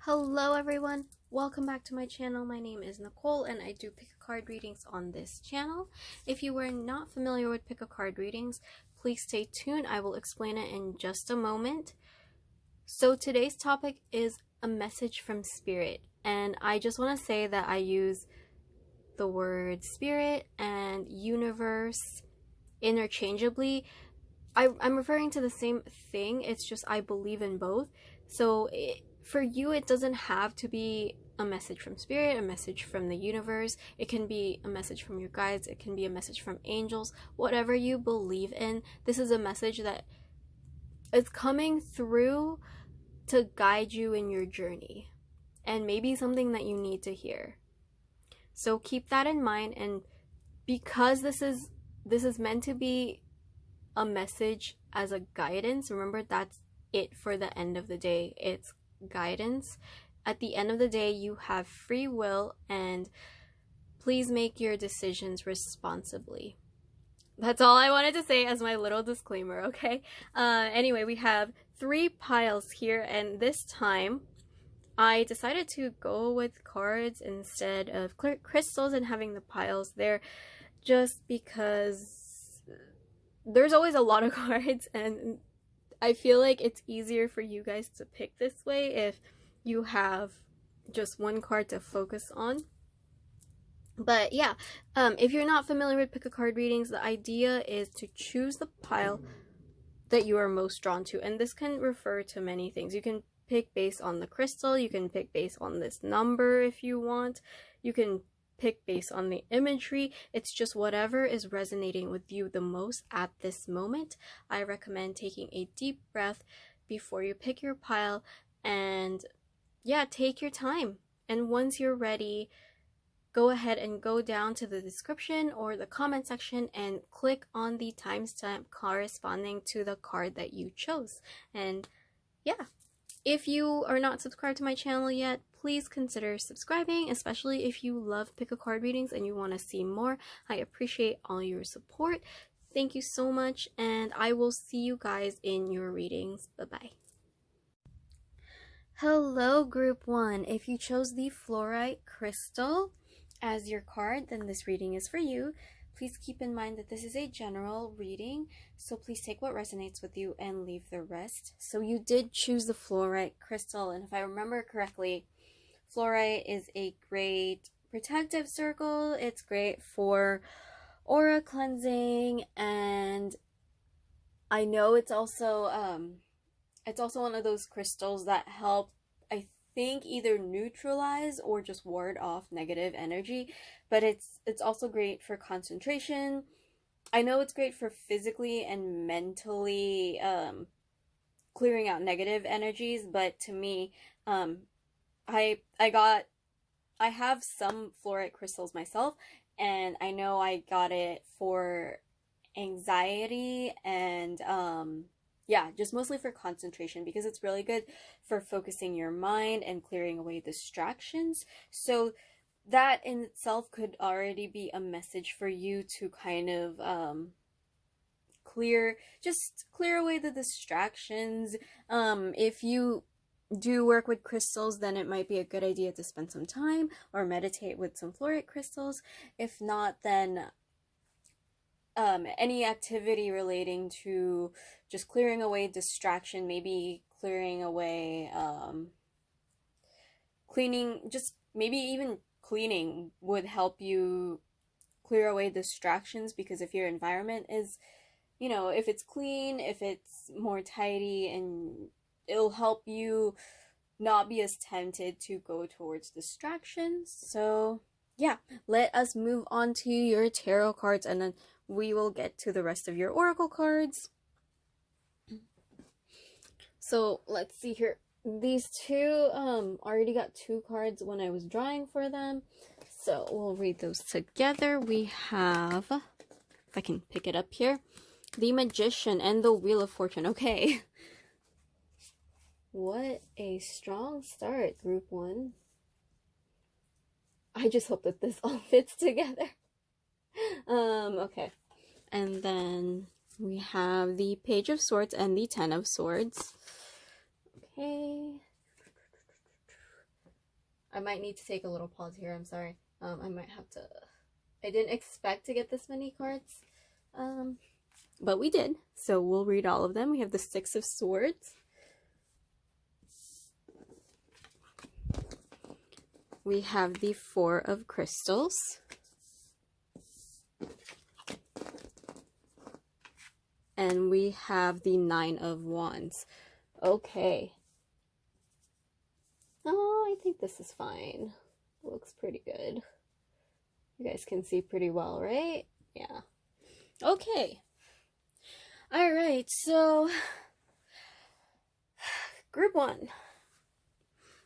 Hello everyone, welcome back to my channel. My name is Nicole and I do pick a card readings on this channel. If you were not familiar with pick a card readings, please stay tuned. I will explain it in just a moment. So today's topic is a message from spirit, and I just want to say that I use the word spirit and universe interchangeably. I'm referring to the same thing, it's just I believe in both. So for you, it doesn't have to be a message from spirit, a message from the universe. It can be a message from your guides. It can be a message from angels. Whatever you believe in, this is a message that is coming through to guide you in your journey, and maybe something that you need to hear. So keep that in mind, and because this is meant to be a message as a guidance, remember that's it for the end of the day. It's guidance. At the end of the day, you have free will, and please make your decisions responsibly. That's all I wanted to say as my little disclaimer, okay? Anyway, we have 3 piles here, and this time I decided to go with cards instead of crystals and having the piles there, just because there's always a lot of cards, and I feel like it's easier for you guys to pick this way if you have just one card to focus on. But yeah, if you're not familiar with pick a card readings, the idea is to choose the pile that you are most drawn to, and this can refer to many things. You can pick based on the crystal, you can pick based on this number if you want, you can pick based on the imagery. It's just whatever is resonating with you the most at this moment. I recommend taking a deep breath before you pick your pile, and yeah, take your time. And once you're ready, go ahead and go down to the description or the comment section and click on the timestamp corresponding to the card that you chose. And yeah, if you are not subscribed to my channel yet, please consider subscribing, especially if you love pick a card readings and you want to see more. I appreciate all your support. Thank you so much, and I will see you guys in your readings. Bye-bye. Hello, Group 1. If you chose the fluorite crystal as your card, then this reading is for you. Please keep in mind that this is a general reading, so please take what resonates with you and leave the rest. So you did choose the fluorite crystal, and if I remember correctly, fluorite is a great protective circle. It's great for aura cleansing, and I know it's also one of those crystals that help, I think, either neutralize or just ward off negative energy, but it's also great for concentration. I know it's great for physically and mentally clearing out negative energies, but to me, I have some fluorite crystals myself, and I know I got it for anxiety and yeah, just mostly for concentration, because it's really good for focusing your mind and clearing away distractions. So that in itself could already be a message for you to kind of clear away the distractions. If you do work with crystals, then it might be a good idea to spend some time or meditate with some fluorite crystals. If not, then any activity relating to just clearing away distraction, maybe clearing away cleaning, just maybe even cleaning would help you clear away distractions, because if your environment is, you know, if it's clean, if it's more tidy, and it'll help you not be as tempted to go towards distractions. So yeah, let us move on to your tarot cards, and then we will get to the rest of your oracle cards. So let's see here. These two already got 2 cards when I was drawing for them, so we'll read those together. We have, if I can pick it up here, the Magician and the Wheel of Fortune. Okay. What a strong start, Group 1. I just hope that this all fits together. Okay. And then we have the Page of Swords and the Ten of Swords. Okay. I might need to take a little pause here. I'm sorry. I might have to. I didn't expect to get this many cards, but we did. So we'll read all of them. We have the Six of Swords. We have the Four of Crystals. And we have the Nine of Wands. Okay. Oh, I think this is fine. Looks pretty good. You guys can see pretty well, right? Yeah. Okay. All right, so group 1.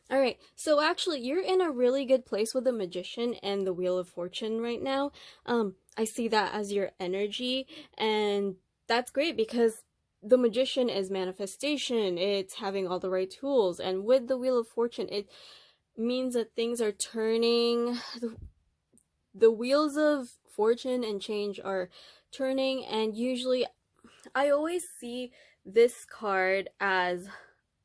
All right, so actually you're in a really good place with the Magician and the Wheel of Fortune right now. I see that as your energy, and that's great because the Magician is manifestation. It's having all the right tools, and with the Wheel of Fortune, it means that things are turning. The wheels of fortune and change are turning, and usually I always see this card as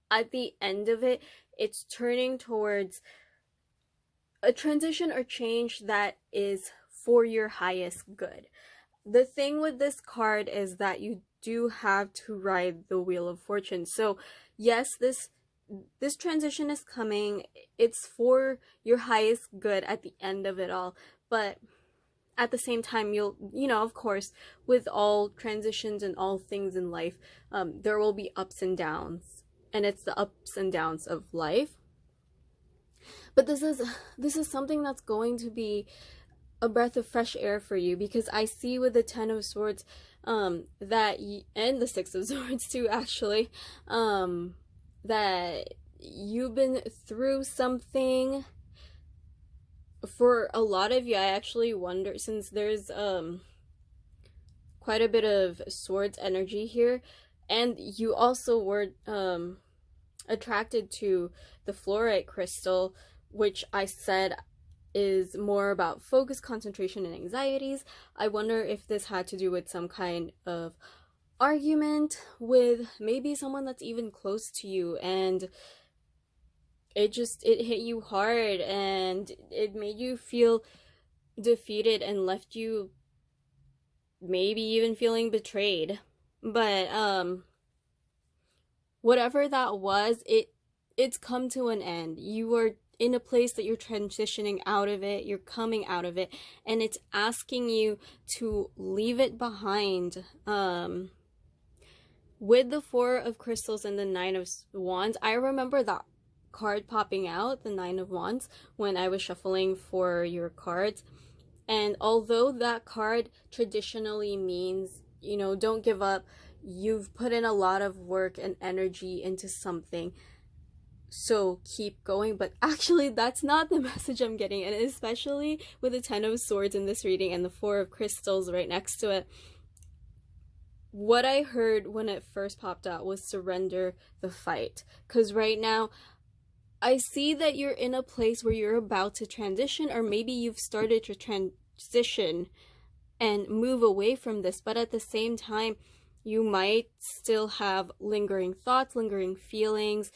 at the end of it, it's turning towards a transition or change that is for your highest good. The thing with this card is that you do have to ride the Wheel of Fortune. So yes, this transition is coming. It's for your highest good at the end of it all. But at the same time, you know, of course, with all transitions and all things in life, there will be ups and downs. And it's the ups and downs of life. But this is something that's going to be a breath of fresh air for you, because I see with the Ten of Swords and the Six of Swords too, actually, that you've been through something. For a lot of you, I actually wonder, since there's quite a bit of swords energy here, and you also were attracted to the fluorite crystal, which I said is more about focus, concentration, and anxieties. I wonder if this had to do with some kind of argument with maybe someone that's even close to you, and it hit you hard, and it made you feel defeated and left you maybe even feeling betrayed. But whatever that was, it's come to an end. You are in a place that you're transitioning out of it, you're coming out of it, and it's asking you to leave it behind. With the Four of Crystals and the Nine of Wands, I remember that card popping out, the Nine of Wands, when I was shuffling for your cards. And although that card traditionally means, you know, don't give up, you've put in a lot of work and energy into something, so keep going. But actually that's not the message I'm getting, and especially with the Ten of Swords in this reading and the Four of Crystals right next to it, what I heard when it first popped out was surrender the fight. Because right now I see that you're in a place where you're about to transition, or maybe you've started to transition and move away from this, but at the same time you might still have lingering thoughts, lingering feelings,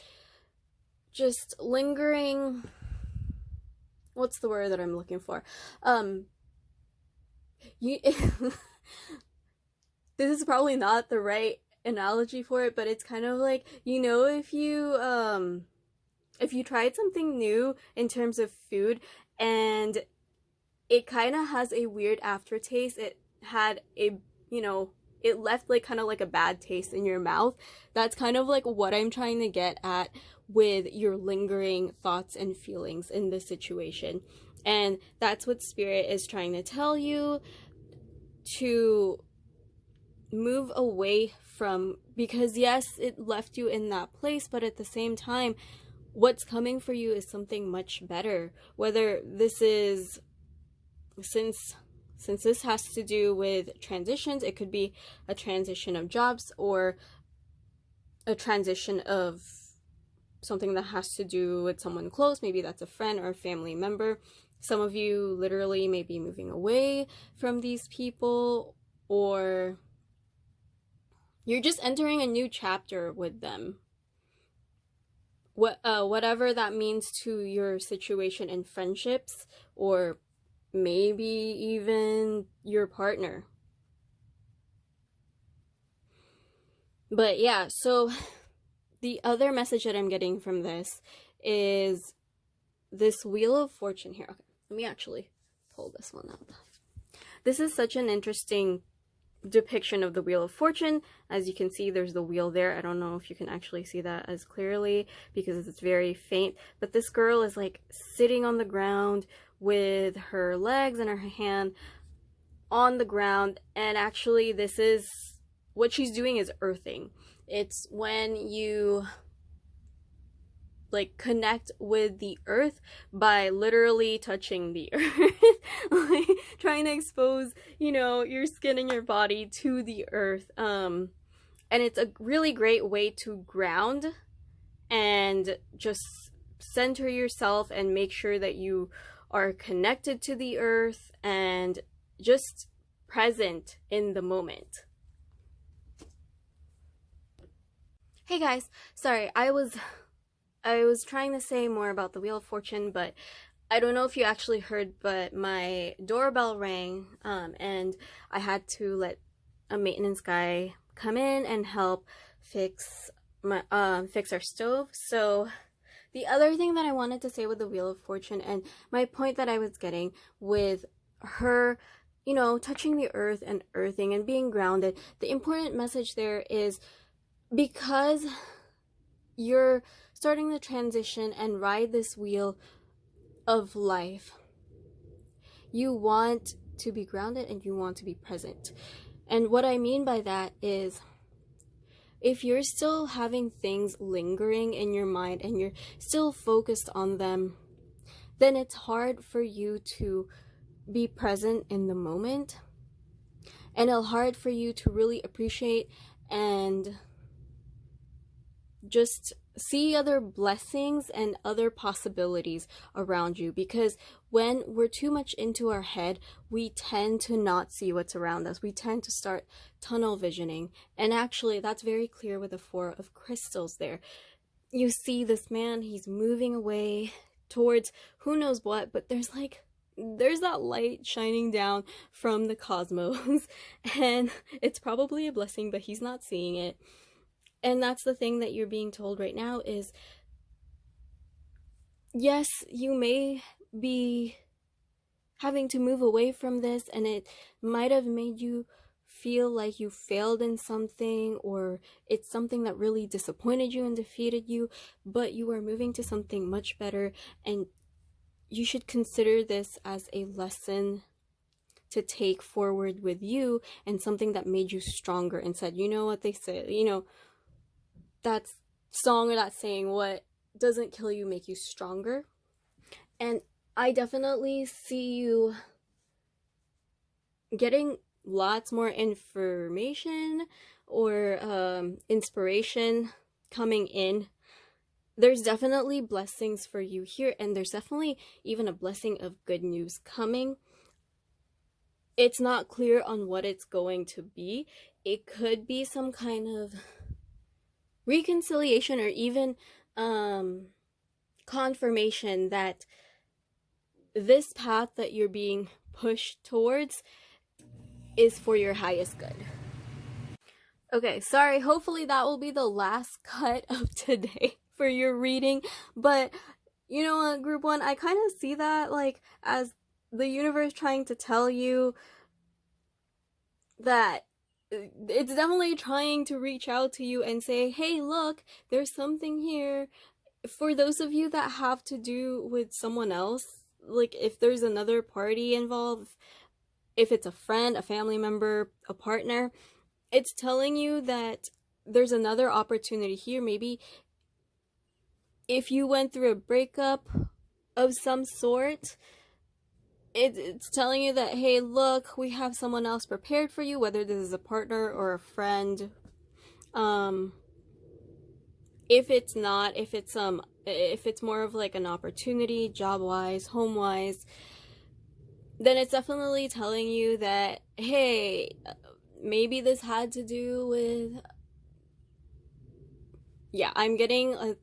just lingering, what's the word that I'm looking for? This is probably not the right analogy for it, but it's kind of like, you know, if you tried something new in terms of food and it kind of has a weird aftertaste, it had a, you know, it left like kind of like a bad taste in your mouth. That's kind of like what I'm trying to get at with your lingering thoughts and feelings in this situation. And that's what Spirit is trying to tell you to move away from, because yes, it left you in that place, but at the same time, what's coming for you is something much better. Whether this is, since this has to do with transitions, it could be a transition of jobs or a transition of something that has to do with someone close. Maybe that's a friend or a family member. Some of you literally may be moving away from these people, or you're just entering a new chapter with them. whatever that means to your situation in friendships, or maybe even your partner. But yeah, so the other message that I'm getting from this is this Wheel of Fortune here. Okay, let me actually pull this one up. This is such an interesting depiction of the Wheel of Fortune. As you can see, there's the wheel there. I don't know if you can actually see that as clearly because it's very faint, but this girl is like sitting on the ground with her legs and her hand on the ground, and actually this is what she's doing is earthing. It's when you like connect with the earth by literally touching the earth, like trying to expose, you know, your skin and your body to the earth. And it's a really great way to ground and just center yourself and make sure that you are connected to the earth and just present in the moment. Hey guys, sorry, I was trying to say more about the Wheel of Fortune, but I don't know if you actually heard, but my doorbell rang, and I had to let a maintenance guy come in and help fix our stove. So the other thing that I wanted to say with the Wheel of Fortune, and my point that I was getting with her, you know, touching the earth and earthing and being grounded, the important message there is because you're starting the transition and ride this wheel of life, you want to be grounded and you want to be present. And what I mean by that is, if you're still having things lingering in your mind and you're still focused on them, then it's hard for you to be present in the moment, and it's hard for you to really appreciate and just see other blessings and other possibilities around you. Because when we're too much into our head, we tend to not see what's around us. We tend to start tunnel visioning, and actually that's very clear with the Four of Crystals there. You see this man, he's moving away towards who knows what, but there's that light shining down from the cosmos, and it's probably a blessing, but he's not seeing it. And that's the thing that you're being told right now is, yes, you may be having to move away from this, and it might have made you feel like you failed in something, or it's something that really disappointed you and defeated you, but you are moving to something much better, and you should consider this as a lesson to take forward with you, and something that made you stronger and said, you know what they say, you know, that song or that saying, what doesn't kill you make you stronger. And I definitely see you getting lots more information or inspiration coming in. There's definitely blessings for you here, and there's definitely even a blessing of good news coming. It's not clear on what it's going to be. It could be some kind of reconciliation, or even confirmation that this path that you're being pushed towards is for your highest good. Okay, sorry, hopefully that will be the last cut of today for your reading, but you know what, group one, I kind of see that like as the universe trying to tell you that it's definitely trying to reach out to you and say, hey, look, there's something here. For those of you that have to do with someone else, like if there's another party involved, if it's a friend, a family member, a partner, it's telling you that there's another opportunity here. Maybe if you went through a breakup of some sort, it's telling you that, hey, look, we have someone else prepared for you, whether this is a partner or a friend. If it's not, if it's more of like an opportunity, job-wise, home-wise, then it's definitely telling you that, hey, maybe this had to do with, yeah, I'm getting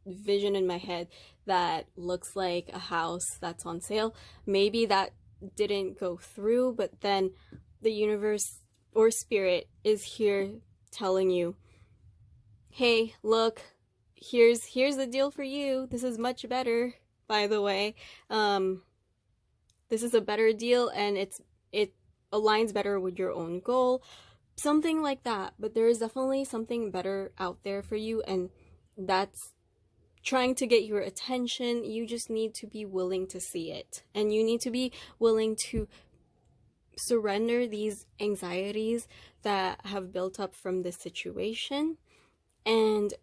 vision in my head that looks like a house that's on sale. Maybe that didn't go through, but then the universe or spirit is here telling you, hey, look, here's the deal for you. This is much better, by the way. This is a better deal, and it aligns better with your own goal. Something like that. But there is definitely something better out there for you, and that's trying to get your attention. You just need to be willing to see it, and you need to be willing to surrender these anxieties that have built up from this situation, and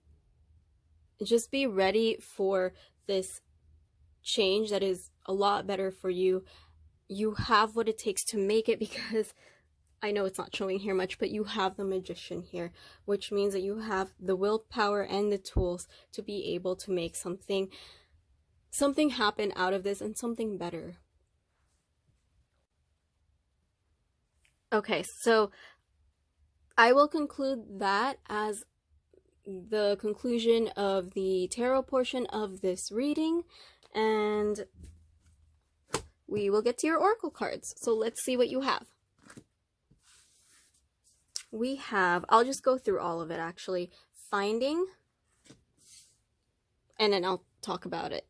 just be ready for this change that is a lot better for you. You have what it takes to make it, because I know it's not showing here much, but you have the Magician here, which means that you have the willpower and the tools to be able to make something happen out of this, and something better. Okay, so I will conclude that as the conclusion of the tarot portion of this reading, and we will get to your oracle cards. So let's see what you have. We have, I'll just go through all of it actually. Finding, and then I'll talk about it.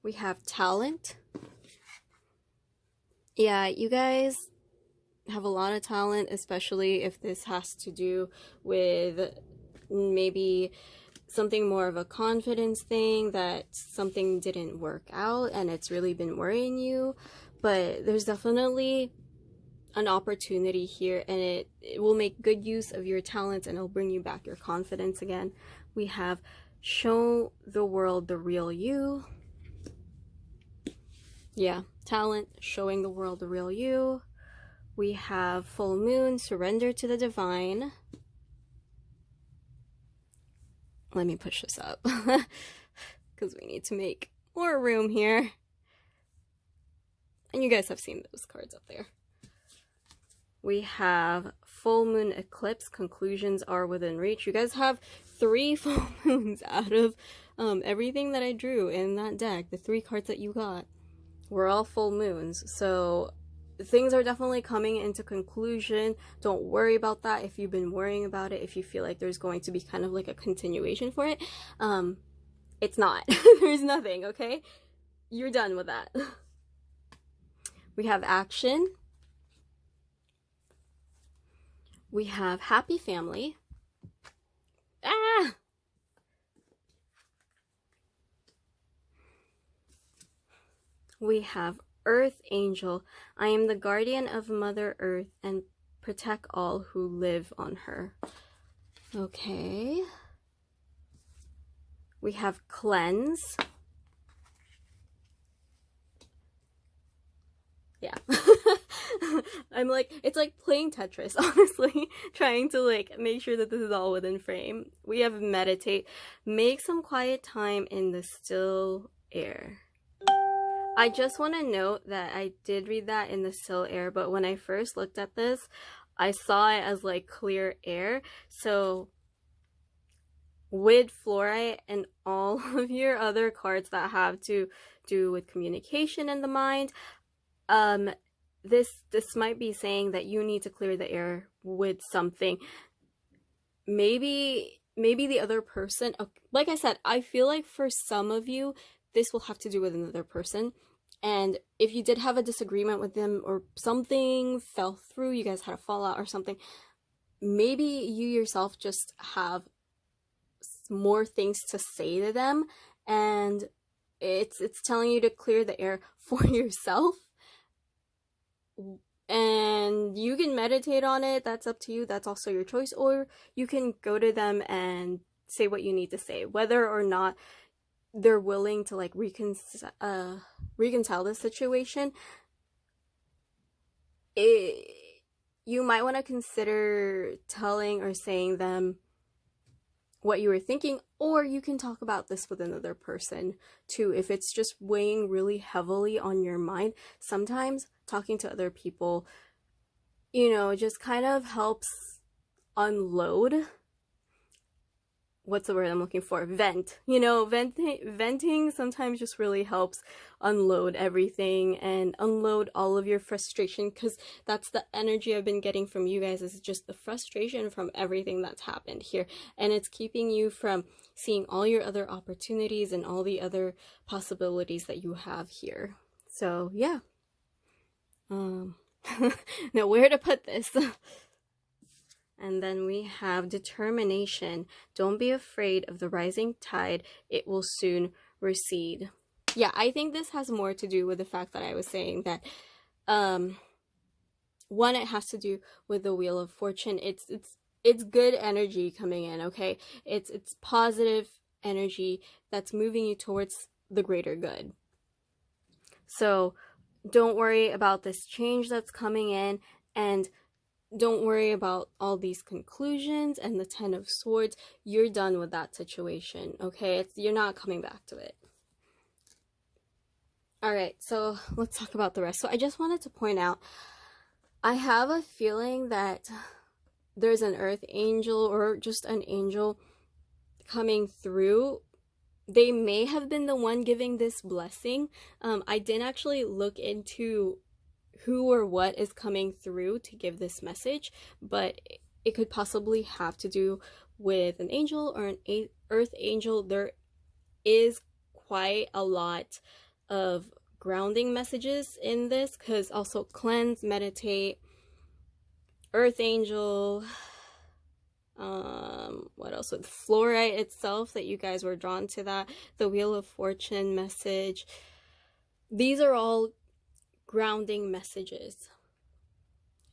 We have talent. Yeah, you guys have a lot of talent, especially if this has to do with maybe something more of a confidence thing, that something didn't work out and it's really been worrying you. But there's definitely an opportunity here, and it will make good use of your talents, and it'll bring you back your confidence again. We have show the world the real you. Yeah, talent, showing the world the real you. We have full moon, surrender to the divine. Let me push this up because we need to make more room here. And you guys have seen those cards up there. We have full moon eclipse, conclusions are within reach. You guys have 3 full moons out of everything that I drew in that deck. The 3 cards that you got were all full moons. So things are definitely coming into conclusion. Don't worry about that if you've been worrying about it. If you feel like there's going to be kind of like a continuation for it, it's not. There's nothing, okay? You're done with that. We have action. We have happy family. We have Earth Angel. I am the guardian of Mother Earth and protect all who live on her. Okay. We have Cleanse. Yeah. I'm like, it's like playing Tetris, honestly, trying to like make sure that this is all within frame. We have Meditate. Make some quiet time in the still air. I just want to note that I did read that in the still air, but when I first looked at this, I saw it as like clear air. So with fluorite and all of your other cards that have to do with communication in the mind, this might be saying that you need to clear the air with something. Maybe the other person, like I said, I feel like for some of you this will have to do with another person, and if you did have a disagreement with them or something fell through, you guys had a fallout or something, maybe you yourself just have more things to say to them, and it's telling you to clear the air for yourself. And you can meditate on it, that's up to you, that's also your choice, or you can go to them and say what you need to say, whether or not they're willing to like reconcile the situation. You might want to consider telling or saying them what you were thinking, or you can talk about this with another person too if it's just weighing really heavily on your mind. Sometimes talking to other people, you know, just kind of helps unload what's the word I'm looking for? Vent. You know, venting sometimes just really helps unload everything and unload all of your frustration, because that's the energy I've been getting from you guys, is just the frustration from everything that's happened here. And it's keeping you from seeing all your other opportunities and all the other possibilities that you have here. So yeah. Now where to put this? And then we have determination. Don't be afraid of the rising tide. It will soon recede. Yeah, I think this has more to do with the fact that I was saying that, one, it has to do with the Wheel of Fortune. It's good energy coming in, okay? It's positive energy that's moving you towards the greater good. So don't worry about this change that's coming in, and don't worry about all these conclusions and the Ten of Swords. You're done with that situation, okay? You're not coming back to it. All right, so let's talk about the rest. So I just wanted to point out, I have a feeling that there's an earth angel or just an angel coming through. They may have been the one giving this blessing. I didn't actually look into who or what is coming through to give this message, but it could possibly have to do with an angel or an earth angel. There is quite a lot of grounding messages in this, because also cleanse, meditate, earth angel, what else? The fluorite itself, that you guys were drawn to that, the Wheel of Fortune message. These are all grounding messages.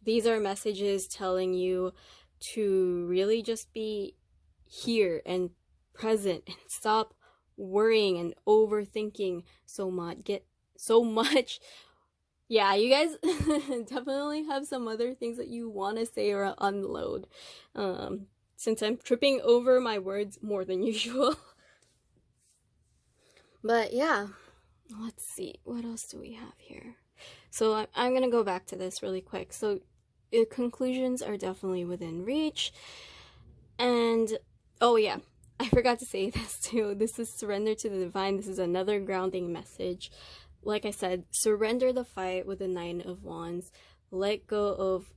These are messages telling you to really just be here and present and stop worrying and overthinking so much. Yeah, you guys definitely have some other things that you want to say or unload. Since I'm tripping over my words more than usual. But yeah, let's see. What else do we have here? So I'm going to go back to this really quick. So conclusions are definitely within reach. And, oh yeah, I forgot to say this too. This is surrender to the divine. This is another grounding message. Like I said, surrender the fight with the Nine of Wands. Let go of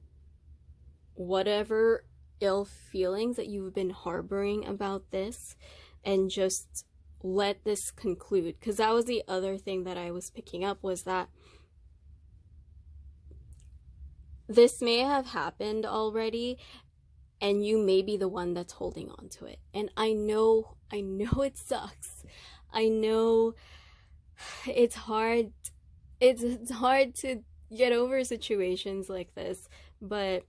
whatever ill feelings that you've been harboring about this, and just let this conclude. Because that was the other thing that I was picking up, was that this may have happened already, and you may be the one that's holding on to it. And I know it sucks. I know it's hard. It's hard to get over situations like this, but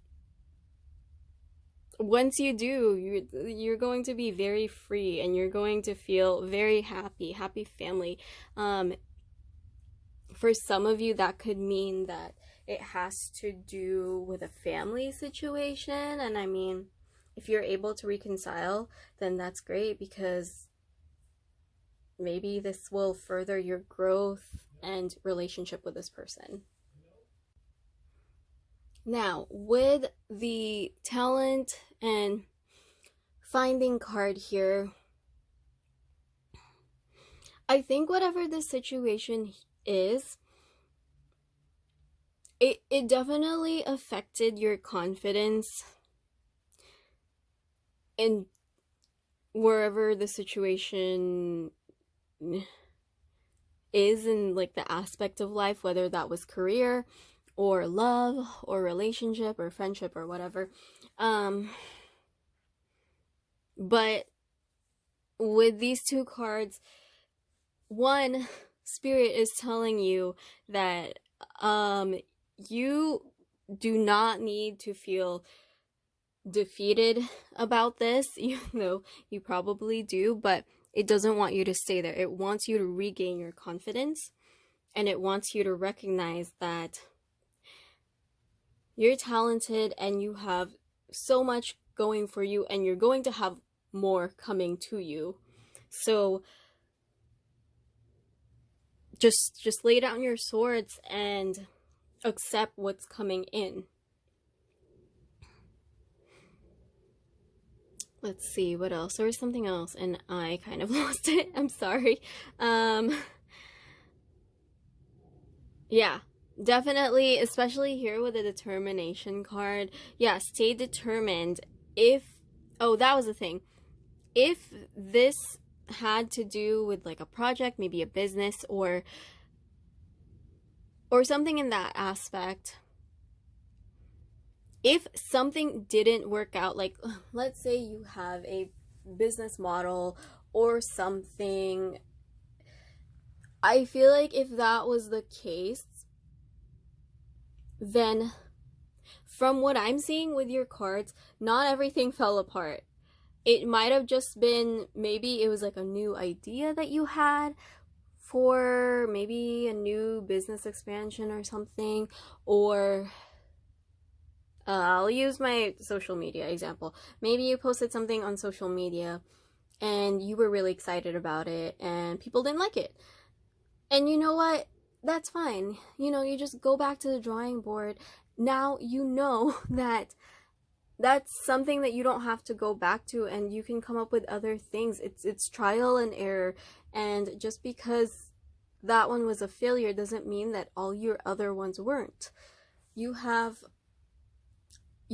once you do, you're going to be very free, and you're going to feel very happy family. For some of you, that could mean that it has to do with a family situation. And I mean, if you're able to reconcile, then that's great, because maybe this will further your growth and relationship with this person. Now, with the talent and finding card here, I think whatever the situation is, it definitely affected your confidence in wherever the situation is in, like, the aspect of life, whether that was career or love or relationship or friendship or whatever. But with these two cards, one, Spirit is telling you that you do not need to feel defeated about this, even though you probably do, but it doesn't want you to stay there. It wants you to regain your confidence, and it wants you to recognize that you're talented and you have so much going for you, and you're going to have more coming to you. So just lay down your swords and accept what's coming in. let's see what else. There was something else and I kind of lost it. I'm sorry. Yeah, definitely, especially here with the determination card. Yeah, stay determined. If, oh, that was the thing. If this had to do with like a project, maybe a business or something in that aspect, if something didn't work out, like let's say you have a business model or something, I feel like if that was the case, then from what I'm seeing with your cards, not everything fell apart. It might have just been, maybe it was like a new idea that you had for maybe a new business expansion or something, or I'll use my social media example. Maybe you posted something on social media and you were really excited about it and people didn't like it. And you know what? That's fine. You know, you just go back to the drawing board. Now you know that that's something that you don't have to go back to, and you can come up with other things. It's trial and error, and just because that one was a failure doesn't mean that all your other ones weren't. You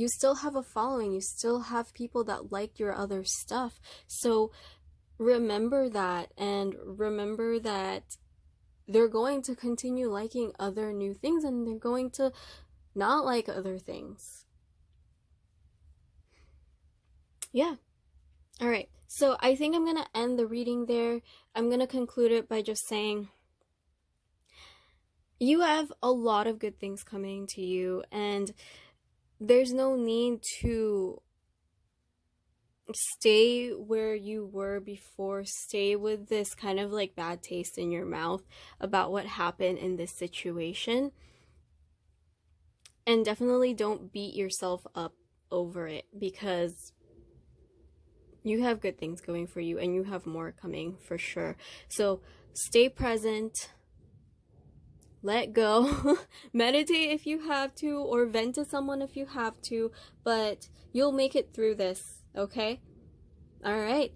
still have a following. You still have people that like your other stuff. So remember that, and remember that they're going to continue liking other new things, and they're going to not like other things. Yeah. All right. So I think I'm going to end the reading there. I'm going to conclude it by just saying you have a lot of good things coming to you, and there's no need to stay where you were before, stay with this kind of like bad taste in your mouth about what happened in this situation. And definitely don't beat yourself up over it, because you have good things going for you and you have more coming for sure. So stay present, let go, meditate if you have to, or vent to someone if you have to, but you'll make it through this, okay? All right.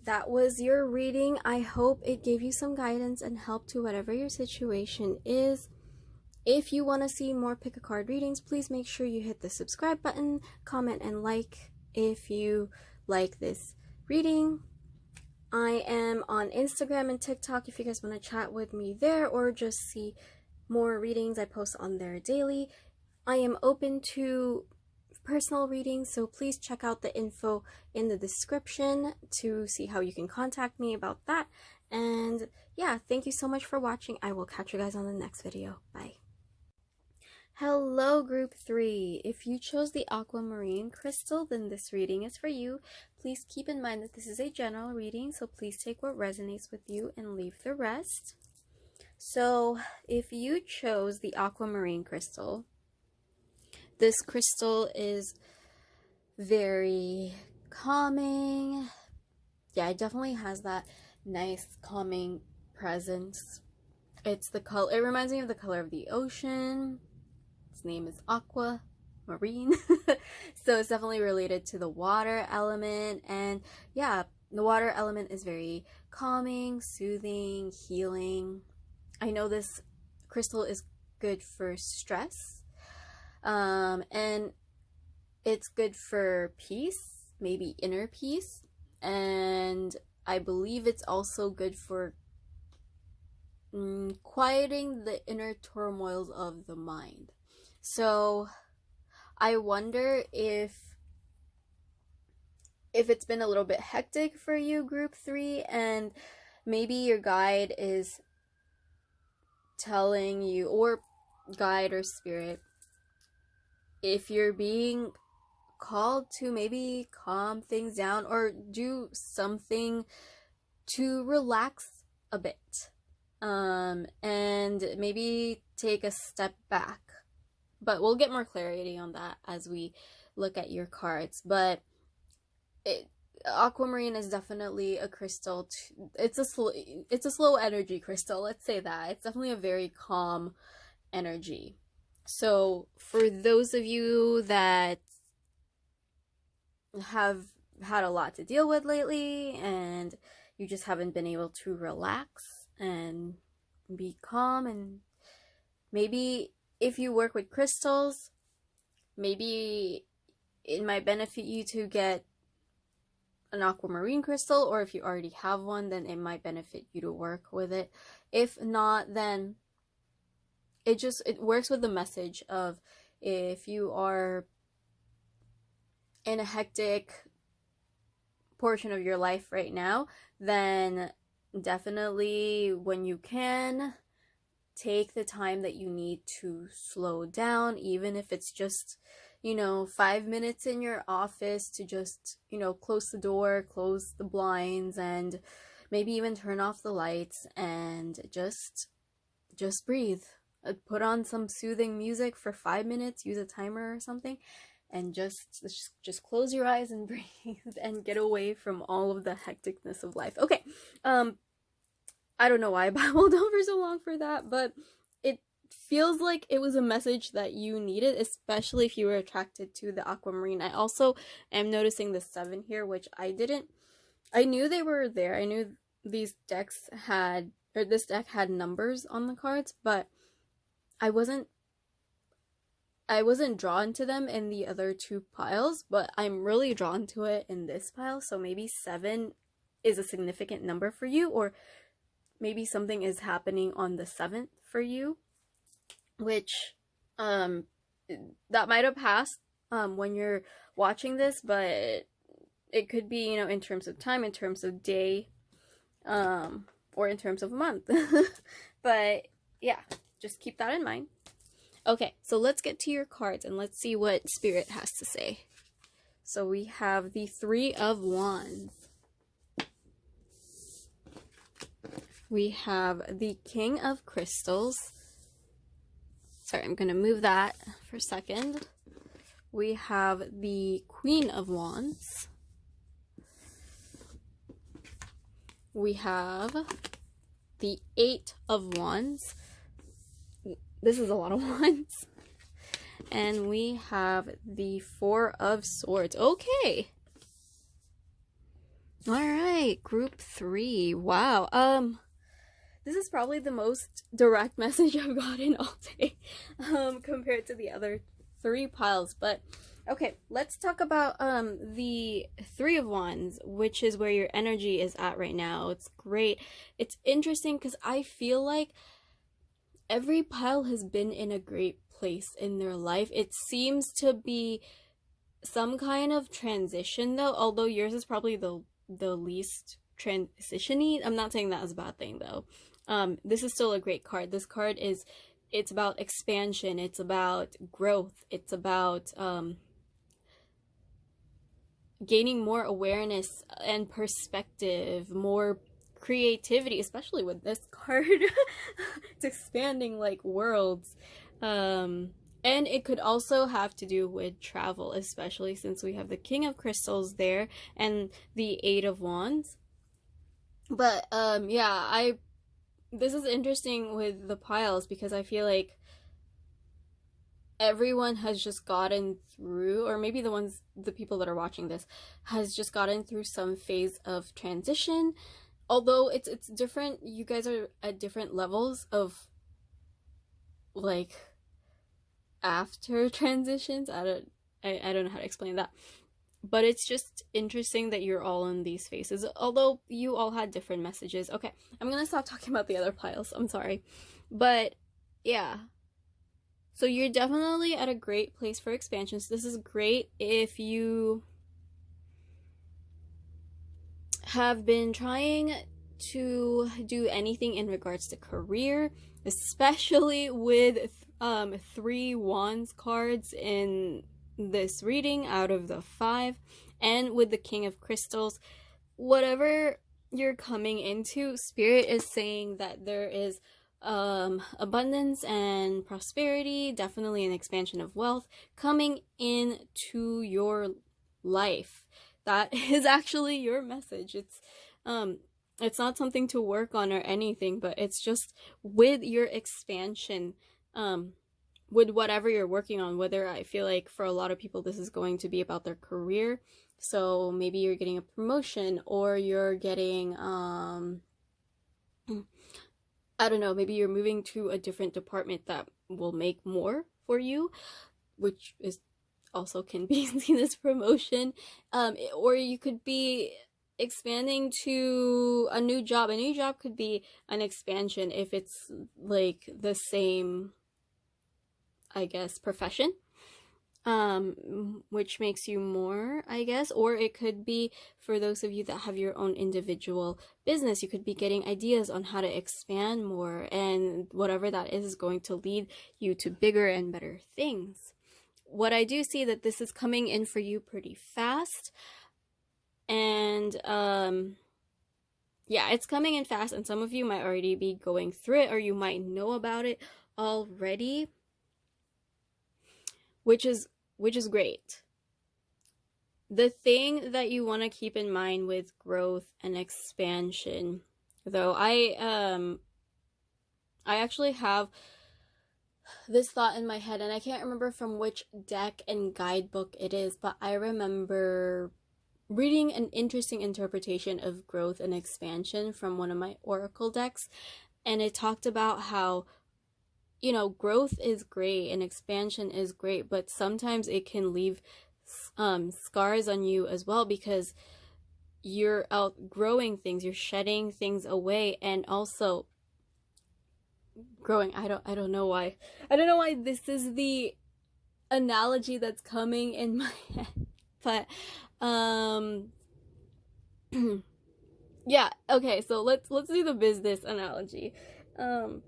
That was your reading. I hope it gave you some guidance and help to whatever your situation is. If you want to see more pick a card readings, please make sure you hit the subscribe button, comment, and like if you like this reading. I am on Instagram and TikTok if you guys want to chat with me there, or just see more readings. I post on there daily. I am open to personal readings, so please check out the info in the description to see how you can contact me about that. And yeah, thank you so much for watching. I will catch you guys on the next video. Bye. Hello, group 3. If you chose the aquamarine crystal, then this reading is for you. Please keep in mind that this is a general reading, so please take what resonates with you and leave the rest. So if you chose the aquamarine crystal, this crystal is very calming. Yeah, it definitely has that nice calming presence. It's the color, it reminds me of the color of the ocean. Its name is aquamarine. So it's definitely related to the water element, and yeah, the water element is very calming, soothing, healing. I know this crystal is good for stress, and it's good for peace, maybe inner peace, and I believe it's also good for quieting the inner turmoils of the mind. So I wonder if it's been a little bit hectic for you, group 3, and maybe your guide is telling you, or guide or spirit, if you're being called to maybe calm things down or do something to relax a bit, and maybe take a step back. But we'll get more clarity on that as we look at your cards. But aquamarine is definitely a crystal. It's a slow energy crystal. Let's say that. It's definitely a very calm energy. So for those of you that have had a lot to deal with lately and you just haven't been able to relax and be calm. And maybe if you work with crystals, maybe it might benefit you to get an aquamarine crystal, or if you already have one, then it might benefit you to work with it. If not, then it works with the message of, if you are in a hectic portion of your life right now, then definitely when you can, take the time that you need to slow down, even if it's just 5 minutes in your office to just close the door, close the blinds, and maybe even turn off the lights and just breathe. Put on some soothing music for 5 minutes, use a timer or something, and just close your eyes and breathe and get away from all of the hecticness of life. Okay, I don't know why I babbled on for so long for that, but it feels like it was a message that you needed, especially if you were attracted to the aquamarine. I also am noticing the 7 here, which I knew they were there. I knew these decks had, or this deck had numbers on the cards, but I wasn't drawn to them in the other 2 piles, but I'm really drawn to it in this pile. So maybe 7 is a significant number for you, or maybe something is happening on the 7th for you, which that might have passed when you're watching this, but it could be, in terms of time, in terms of day, or in terms of month. But yeah, just keep that in mind. Okay, so let's get to your cards and let's see what Spirit has to say. So we have the 3 of Wands. We have the King of Crystals. Sorry, I'm going to move that for a second. We have the Queen of Wands. We have the 8 of Wands. This is a lot of wands. And we have the 4 of Swords. Okay. All right, group 3. Wow. This is probably the most direct message I've gotten all day, compared to the other 3 piles. But okay, let's talk about the 3 of Wands, which is where your energy is at right now. It's great. It's interesting because I feel like every pile has been in a great place in their life. It seems to be some kind of transition, though, although yours is probably the least transition-y. I'm not saying that as a bad thing, though. This is still a great card. This card it's about expansion, it's about growth, it's about gaining more awareness and perspective, more creativity, especially with this card. It's expanding like worlds. And it could also have to do with travel, especially since we have the King of Crystals there and the 8 of Wands. But yeah, this is interesting with the piles because I feel like everyone has just gotten through, or maybe the people that are watching this has just gotten through some phase of transition. Although it's different, you guys are at different levels of like after transitions. I don't know how to explain that, but it's just interesting that you're all in these phases, although you all had different messages. Okay, I'm gonna stop talking about the other piles, I'm sorry. But yeah, so you're definitely at a great place for expansions. This is great if you have been trying to do anything in regards to career, especially with 3 Wands cards in this reading out of the 5, and with the King of Crystals. Whatever you're coming into, Spirit is saying that there is abundance and prosperity, definitely an expansion of wealth coming into your life. That is actually your message. It's not something to work on or anything, but it's just with your expansion, with whatever you're working on, whether I feel like for a lot of people this is going to be about their career, So maybe you're getting a promotion, or you're getting I don't know, maybe you're moving to a different department that will make more for you, which is also can be seen as promotion. Or you could be expanding to a new job. A new job could be an expansion if it's like the same, I guess, profession, which makes you more, I guess. Or it could be for those of you that have your own individual business, you could be getting ideas on how to expand more, and whatever that is going to lead you to bigger and better things. What I do see that this is coming in for you pretty fast, and yeah, it's coming in fast, and some of you might already be going through it, or you might know about it already, which is great. The thing that you want to keep in mind with growth and expansion, though, I actually have this thought in my head, and I can't remember from which deck and guidebook it is, but I remember reading an interesting interpretation of growth and expansion from one of my oracle decks, and it talked about how, you know, growth is great and expansion is great, but sometimes it can leave scars on you as well, because you're outgrowing things, you're shedding things away, and also growing. I don't know why this is the analogy that's coming in my head, but yeah, okay, so let's do the business analogy, because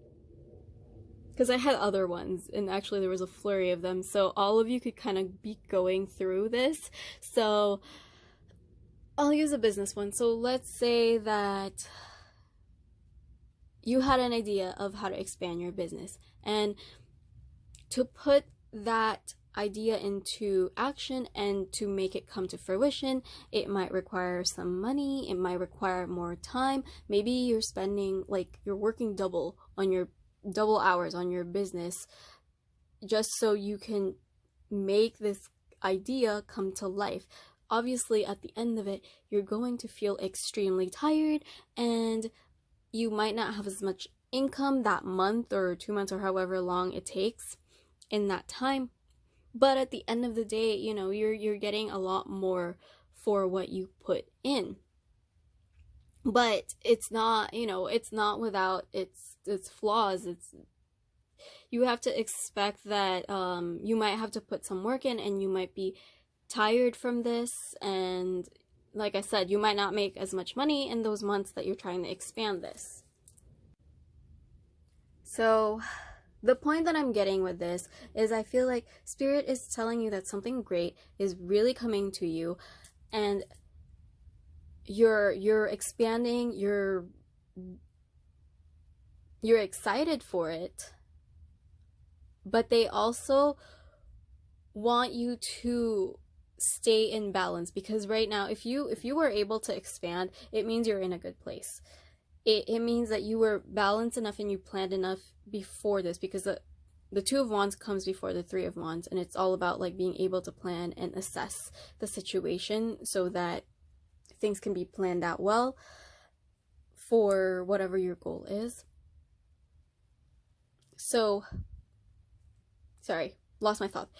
I had other ones, and actually there was a flurry of them, so all of you could kind of be going through this. So I'll use a business one. So let's say that you had an idea of how to expand your business, and to put that idea into action and to make it come to fruition, it might require some money, it might require more time. Maybe you're spending, like, you're working double hours on your business just so you can make this idea come to life. Obviously, at the end of it, you're going to feel extremely tired, and you might not have as much income that month or 2 months or however long it takes in that time. But at the end of the day, you know, you're getting a lot more for what you put in. But it's not, you know, it's not without its flaws. You have to expect that you might have to put some work in, and you might be tired from this, and like I said, you might not make as much money in those months that you're trying to expand this. So the point that I'm getting with this is, I feel like Spirit is telling you that something great is really coming to you, and you're expanding, you're excited for it, but they also want you to stay in balance, because right now, if you were able to expand, it means you're in a good place. It means that you were balanced enough and you planned enough before this, because the Two of Wands comes before the Three of Wands, and it's all about, like, being able to plan and assess the situation so that things can be planned out well for whatever your goal is. So, sorry, lost my thought.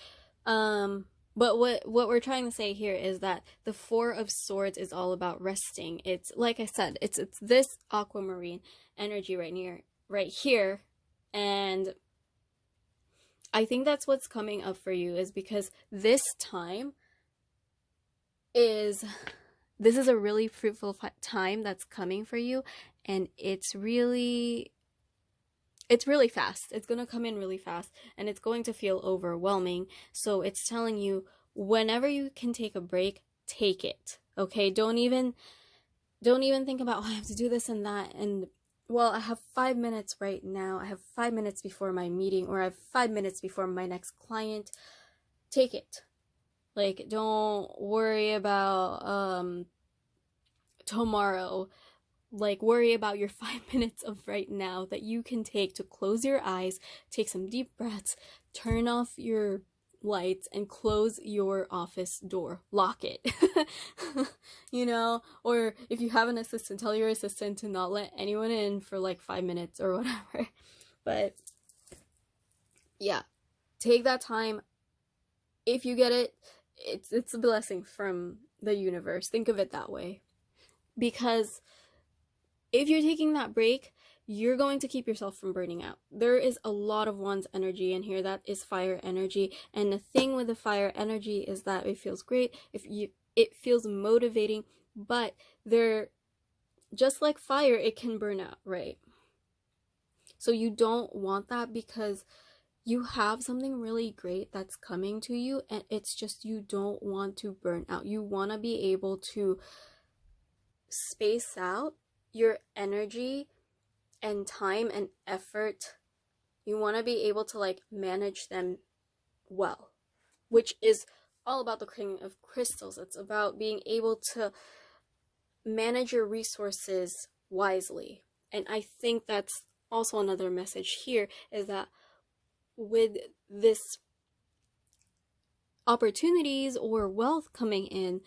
But what we're trying to say here is that the Four of Swords is all about resting. It's, like I said, it's this aquamarine energy right here, and I think that's what's coming up for you, is because this is a really fruitful time that's coming for you, and it's really fast. It's going to come in really fast, and it's going to feel overwhelming. So it's telling you, whenever you can take a break, take it. Okay? Don't even think about, oh, I have to do this and that, and, well, I have 5 minutes right now. I have 5 minutes before my meeting, or I have 5 minutes before my next client. Take it. Like, don't worry about tomorrow. Like, worry about your 5 minutes of right now that you can take to close your eyes, take some deep breaths, turn off your lights and close your office door. Lock it. You know, or if you have an assistant, tell your assistant to not let anyone in for like 5 minutes or whatever. But yeah, take that time. If you get it, it's a blessing from the universe. Think of it that way. Because if you're taking that break, you're going to keep yourself from burning out. There is a lot of Wands energy in here that is fire energy, and the thing with the fire energy is that it feels great, it feels motivating, but they're just like fire, it can burn out, right? So you don't want that, because you have something really great that's coming to you, and it's just you don't want to burn out. You want to be able to space out your energy and time and effort. You want to be able to like manage them well, which is all about the King of Crystals. It's about being able to manage your resources wisely. And I think that's also another message here, is that with this opportunities or wealth coming in,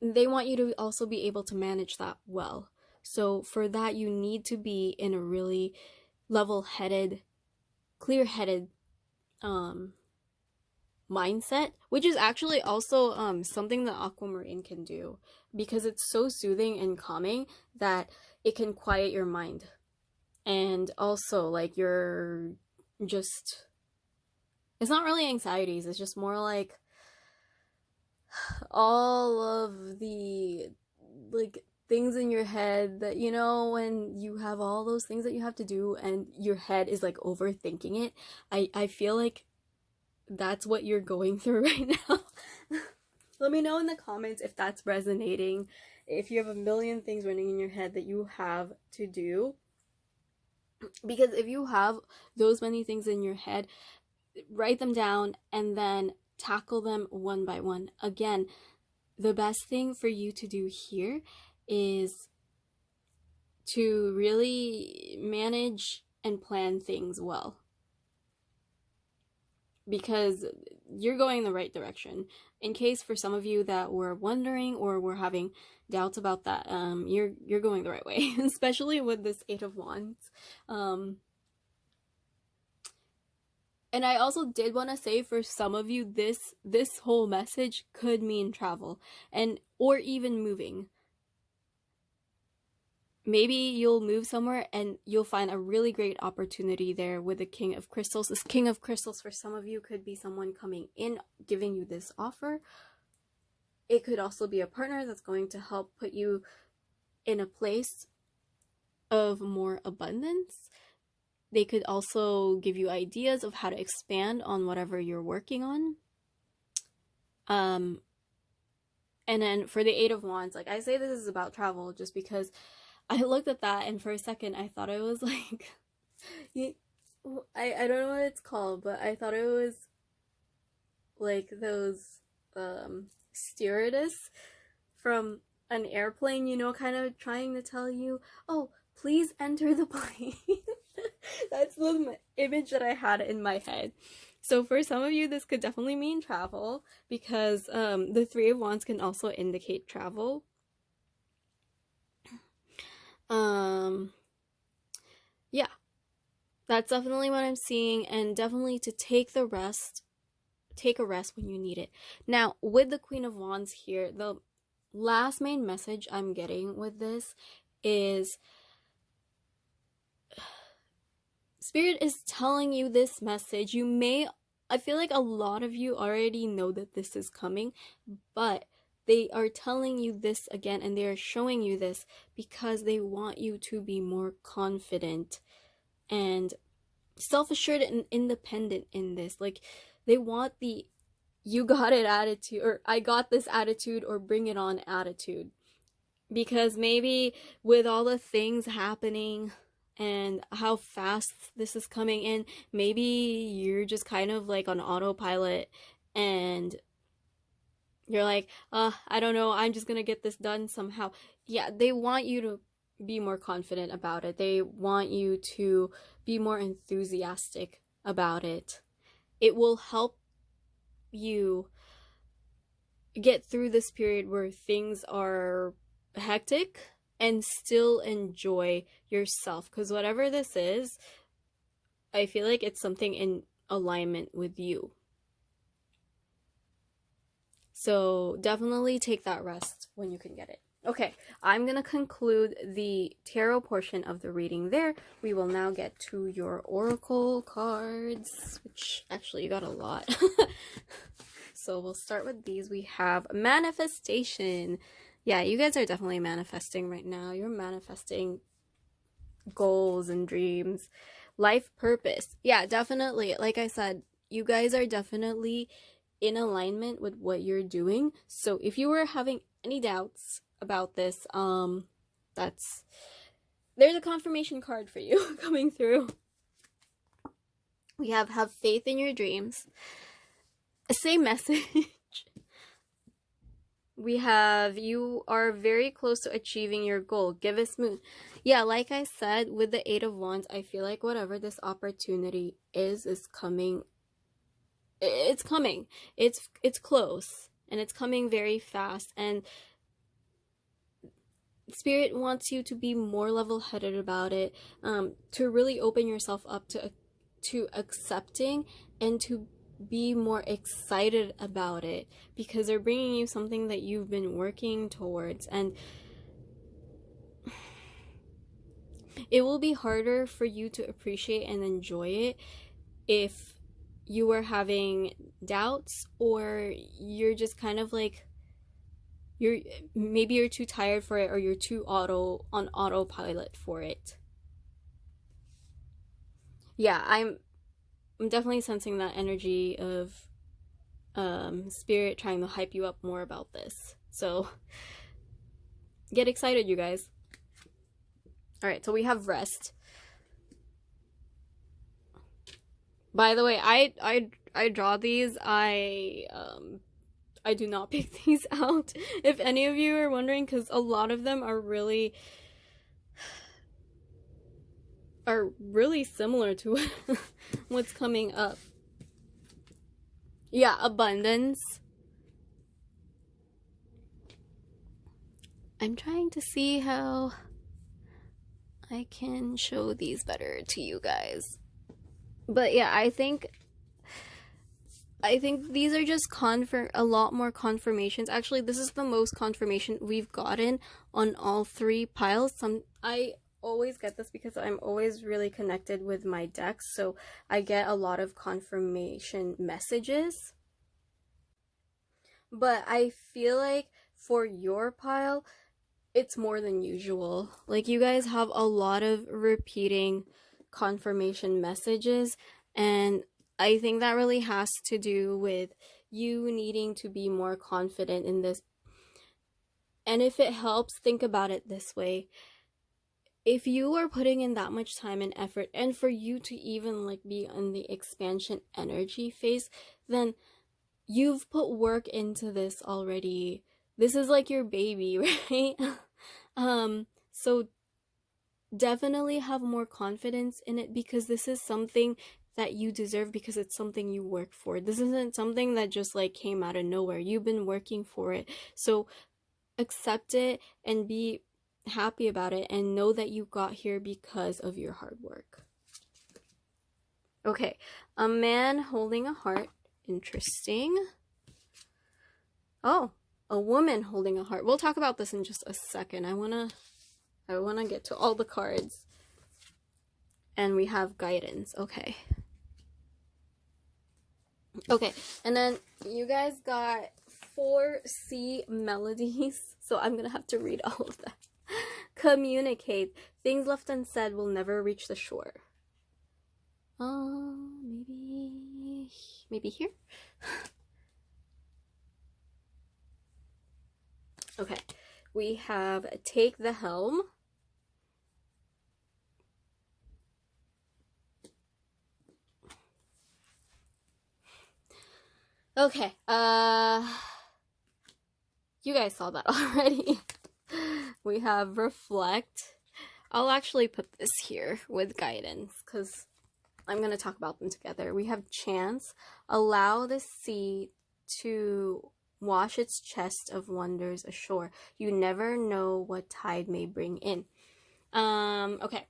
they want you to also be able to manage that well. So for that, you need to be in a really level-headed, clear-headed mindset, which is actually also something that aquamarine can do, because it's so soothing and calming that it can quiet your mind. And also, like, you're just, it's not really anxieties, it's just more like all of the like things in your head that, you know, when you have all those things that you have to do and your head is like overthinking it. I feel like that's what you're going through right now. Let me know in the comments if that's resonating, if you have a million things running in your head that you have to do. Because if you have those many things in your head, write them down and then tackle them one by one. Again, the best thing for you to do here is to really manage and plan things well, because you're going in the right direction. In case for some of you that were wondering or were having doubts about that, you're going the right way, especially with this Eight of Wands. And I also did want to say, for some of you, this whole message could mean travel, and or even moving. Maybe you'll move somewhere and you'll find a really great opportunity there with the King of Crystals. This King of Crystals for some of you could be someone coming in, giving you this offer. It could also be a partner that's going to help put you in a place of more abundance. They could also give you ideas of how to expand on whatever you're working on. And then for the Eight of Wands, like I say, this is about travel just because I looked at that and for a second I thought it was like, I don't know what it's called, but I thought it was like those stewardess from an airplane, you know, kind of trying to tell you, oh, please enter the plane. That's the image that I had in my head. So for some of you, this could definitely mean travel, because the Three of Wands can also indicate travel. Yeah, that's definitely what I'm seeing, and definitely to take a rest when you need it. Now, with the Queen of Wands here, the last main message I'm getting with this is Spirit is telling you this message. I feel like a lot of you already know that this is coming, but they are telling you this again, and they are showing you this because they want you to be more confident and self-assured and independent in this. Like, they want the you got it attitude, or I got this attitude, or bring it on attitude. Because maybe with all the things happening and how fast this is coming in, maybe you're just kind of like on autopilot and you're like, I don't know, I'm just gonna get this done somehow. Yeah, they want you to be more confident about it. They want you to be more enthusiastic about it. It will help you get through this period where things are hectic and still enjoy yourself. Because whatever this is, I feel like it's something in alignment with you. So definitely take that rest when you can get it. Okay, I'm going to conclude the tarot portion of the reading there. We will now get to your oracle cards, which actually you got a lot. So we'll start with these. We have manifestation. Yeah, you guys are definitely manifesting right now. You're manifesting goals and dreams. Life purpose. Yeah, definitely. Like I said, you guys are definitely in alignment with what you're doing. So if you were having any doubts about this, there's a confirmation card for you coming through. We have faith in your dreams. Same message. We have you are very close to achieving your goal. Give us moon. Yeah, like I said, with the 8 of Wands, I feel like whatever this opportunity is coming. It's coming. It's close, and it's coming very fast, and Spirit wants you to be more level-headed about it, to really open yourself up to accepting and to be more excited about it, because they're bringing you something that you've been working towards, and it will be harder for you to appreciate and enjoy it if you are having doubts, or you're just kind of like maybe you're too tired for it, or you're too on autopilot for it. Yeah, I'm definitely sensing that energy of Spirit trying to hype you up more about this. So get excited, you guys. All right, so we have rest. By the way, I draw these. I do not pick these out. If any of you are wondering, because a lot of them are really similar to what's coming up. Yeah, abundance. I'm trying to see how I can show these better to you guys. But yeah, I think these are just a lot more confirmations. Actually, this is the most confirmation we've gotten on all 3 piles. I always get this because I'm always really connected with my decks, so I get a lot of confirmation messages. But I feel like for your pile, it's more than usual. Like, you guys have a lot of repeating confirmation messages, and I think that really has to do with you needing to be more confident in this. And if it helps, think about it this way. If you are putting in that much time and effort, and for you to even like be in the expansion energy phase, then you've put work into this already. This is like your baby, right? So definitely have more confidence in it, because this is something that you deserve, because it's something you work for. This isn't something that just like came out of nowhere. You've been working for it. So accept it and be happy about it, and know that you got here because of your hard work. Okay, a man holding a heart. Interesting. Oh, a woman holding a heart. We'll talk about this in just a second. I wanna get to all the cards. And we have guidance. Okay. Okay, and then you guys got 4 C melodies, so I'm gonna have to read all of them. Communicate. Things left unsaid will never reach the shore. Maybe here? Okay, we have take the helm. Okay, you guys saw that already. We have reflect. I'll actually put this here with guidance, because I'm going to talk about them together. We have chance. Allow the sea to wash its chest of wonders ashore. You never know what tide may bring in. Okay.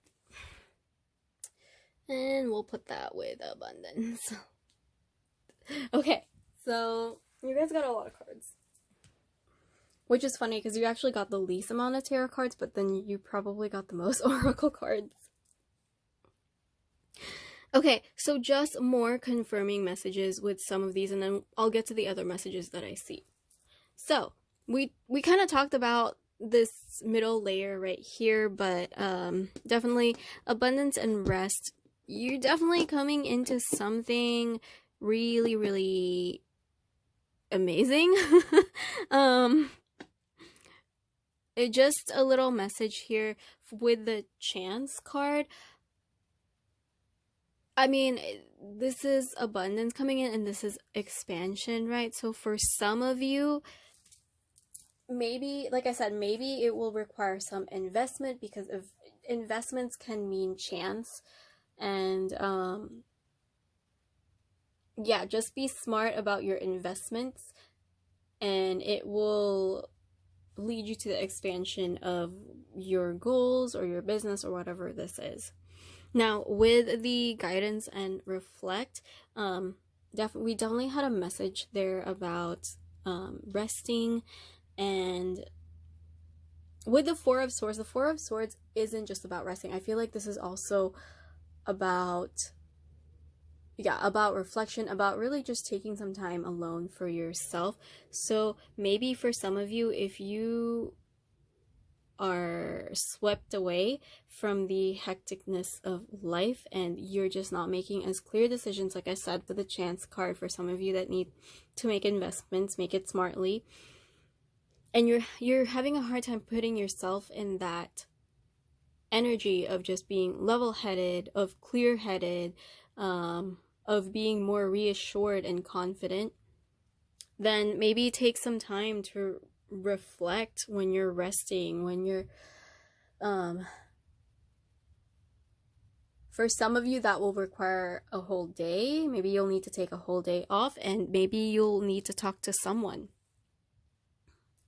And we'll put that with abundance. Okay, so you guys got a lot of cards. Which is funny because you actually got the least amount of tarot cards, but then you probably got the most oracle cards. Okay, so just more confirming messages with some of these, and then I'll get to the other messages that I see. So, we kind of talked about this middle layer right here, but definitely abundance and rest. You're definitely coming into something really, really amazing. Just a little message here with the chance card. I mean, this is abundance coming in, and this is expansion, right? So for some of you, maybe, like I said, maybe it will require some investment, because of investments can mean chance. And yeah, just be smart about your investments, and it will lead you to the expansion of your goals or your business or whatever this is. Now, with the guidance and reflect, we definitely had a message there about resting. And with the Four of Swords isn't just about resting. I feel like this is also about reflection, about really just taking some time alone for yourself. So maybe for some of you, if you are swept away from the hecticness of life and you're just not making as clear decisions, like I said with the chance card, for some of you that need to make investments, make it smartly, and you're having a hard time putting yourself in that energy of just being level-headed, of clear-headed, of being more reassured and confident, then maybe take some time to reflect when you're resting, when you're for some of you that will require a whole day. Maybe you'll need to take a whole day off, and maybe you'll need to talk to someone,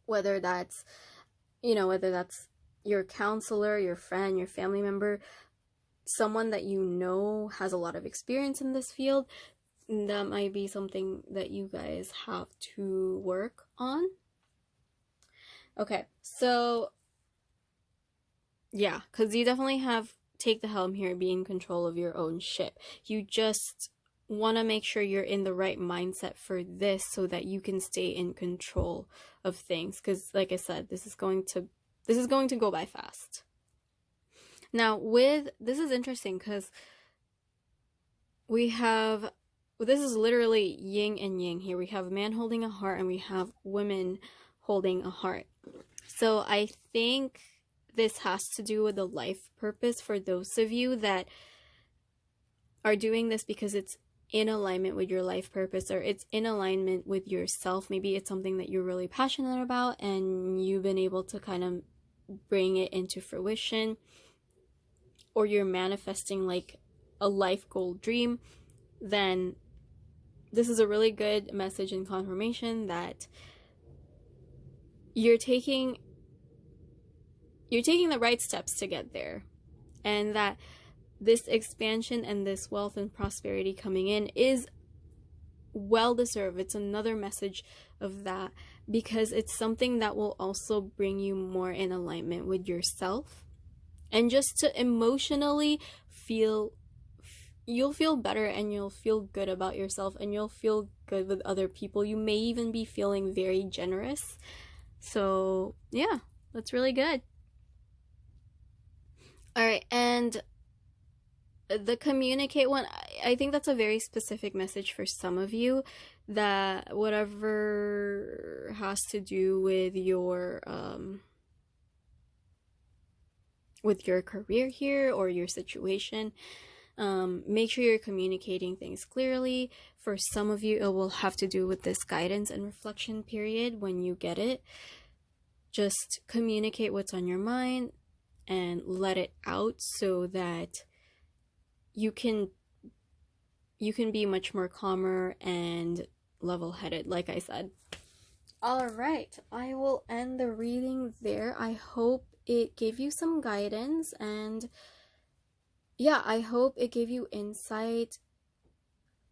whether that's your counselor, your friend, your family member, someone that you know has a lot of experience in this field. That might be something that you guys have to work on. Okay, so yeah, because you definitely have take the helm here, be in control of your own ship. You just want to make sure you're in the right mindset for this so that you can stay in control of things, because like I said, this is going to go by fast. Now this is interesting because this is literally yin and yang here. We have a man holding a heart and we have women holding a heart. So I think this has to do with the life purpose for those of you that are doing this because it's in alignment with your life purpose, or it's in alignment with yourself. Maybe it's something that you're really passionate about and you've been able to kind of bring it into fruition, or you're manifesting like a life goal dream. Then this is a really good message and confirmation that you're taking the right steps to get there, and that this expansion and this wealth and prosperity coming in is well deserved. It's another message of that, because it's something that will also bring you more in alignment with yourself, and just to emotionally you'll feel better, and you'll feel good about yourself, and you'll feel good with other people. You may even be feeling very generous. So yeah, that's really good. All right, and the communicate one, I think that's a very specific message for some of you, that whatever has to do with your career here or your situation, make sure you're communicating things clearly. For some of you, it will have to do with this guidance and reflection period. When you get it, just communicate what's on your mind and let it out, so that you can be much more calmer and level-headed, like I said. All right, I will end the reading there. I hope it gave you some guidance, and yeah, I hope it gave you insight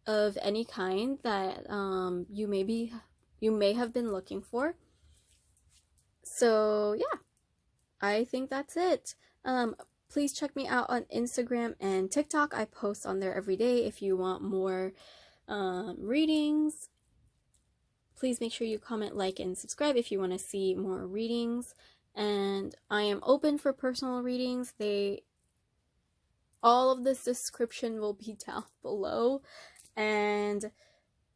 of any kind that you may have been looking for. So yeah, I think that's it. Please check me out on Instagram and TikTok. I post on there every day. If you want more readings, please make sure you comment, like, and subscribe if you want to see more readings. And I am open for personal readings. All of this description will be down below. And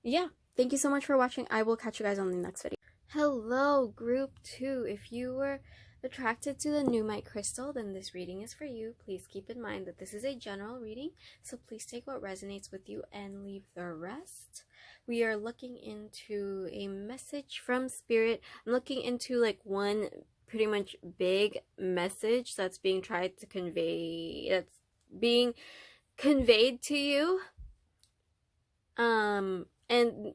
yeah, thank you so much for watching. I will catch you guys on the next video. Hello, group 2. If you were attracted to the Numite crystal, then this reading is for you. Please keep in mind that this is a general reading, so please take what resonates with you and leave the rest. We are looking into a message from Spirit. I'm looking into like one pretty much big message that's being tried to convey, that's being conveyed to you. And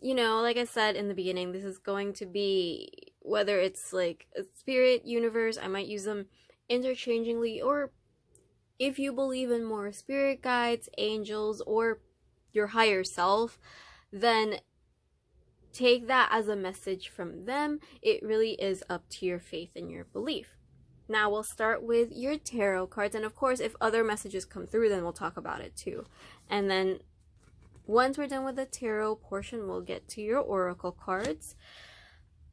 you know, like I said in the beginning, this is going to be, whether it's like a spirit, universe, I might use them interchangingly, or if you believe in more spirit guides, angels, or your higher self, then take that as a message from them. It really is up to your faith and your belief. Now we'll start with your tarot cards, and of course if other messages come through, then we'll talk about it too. And then once we're done with the tarot portion, we'll get to your oracle cards.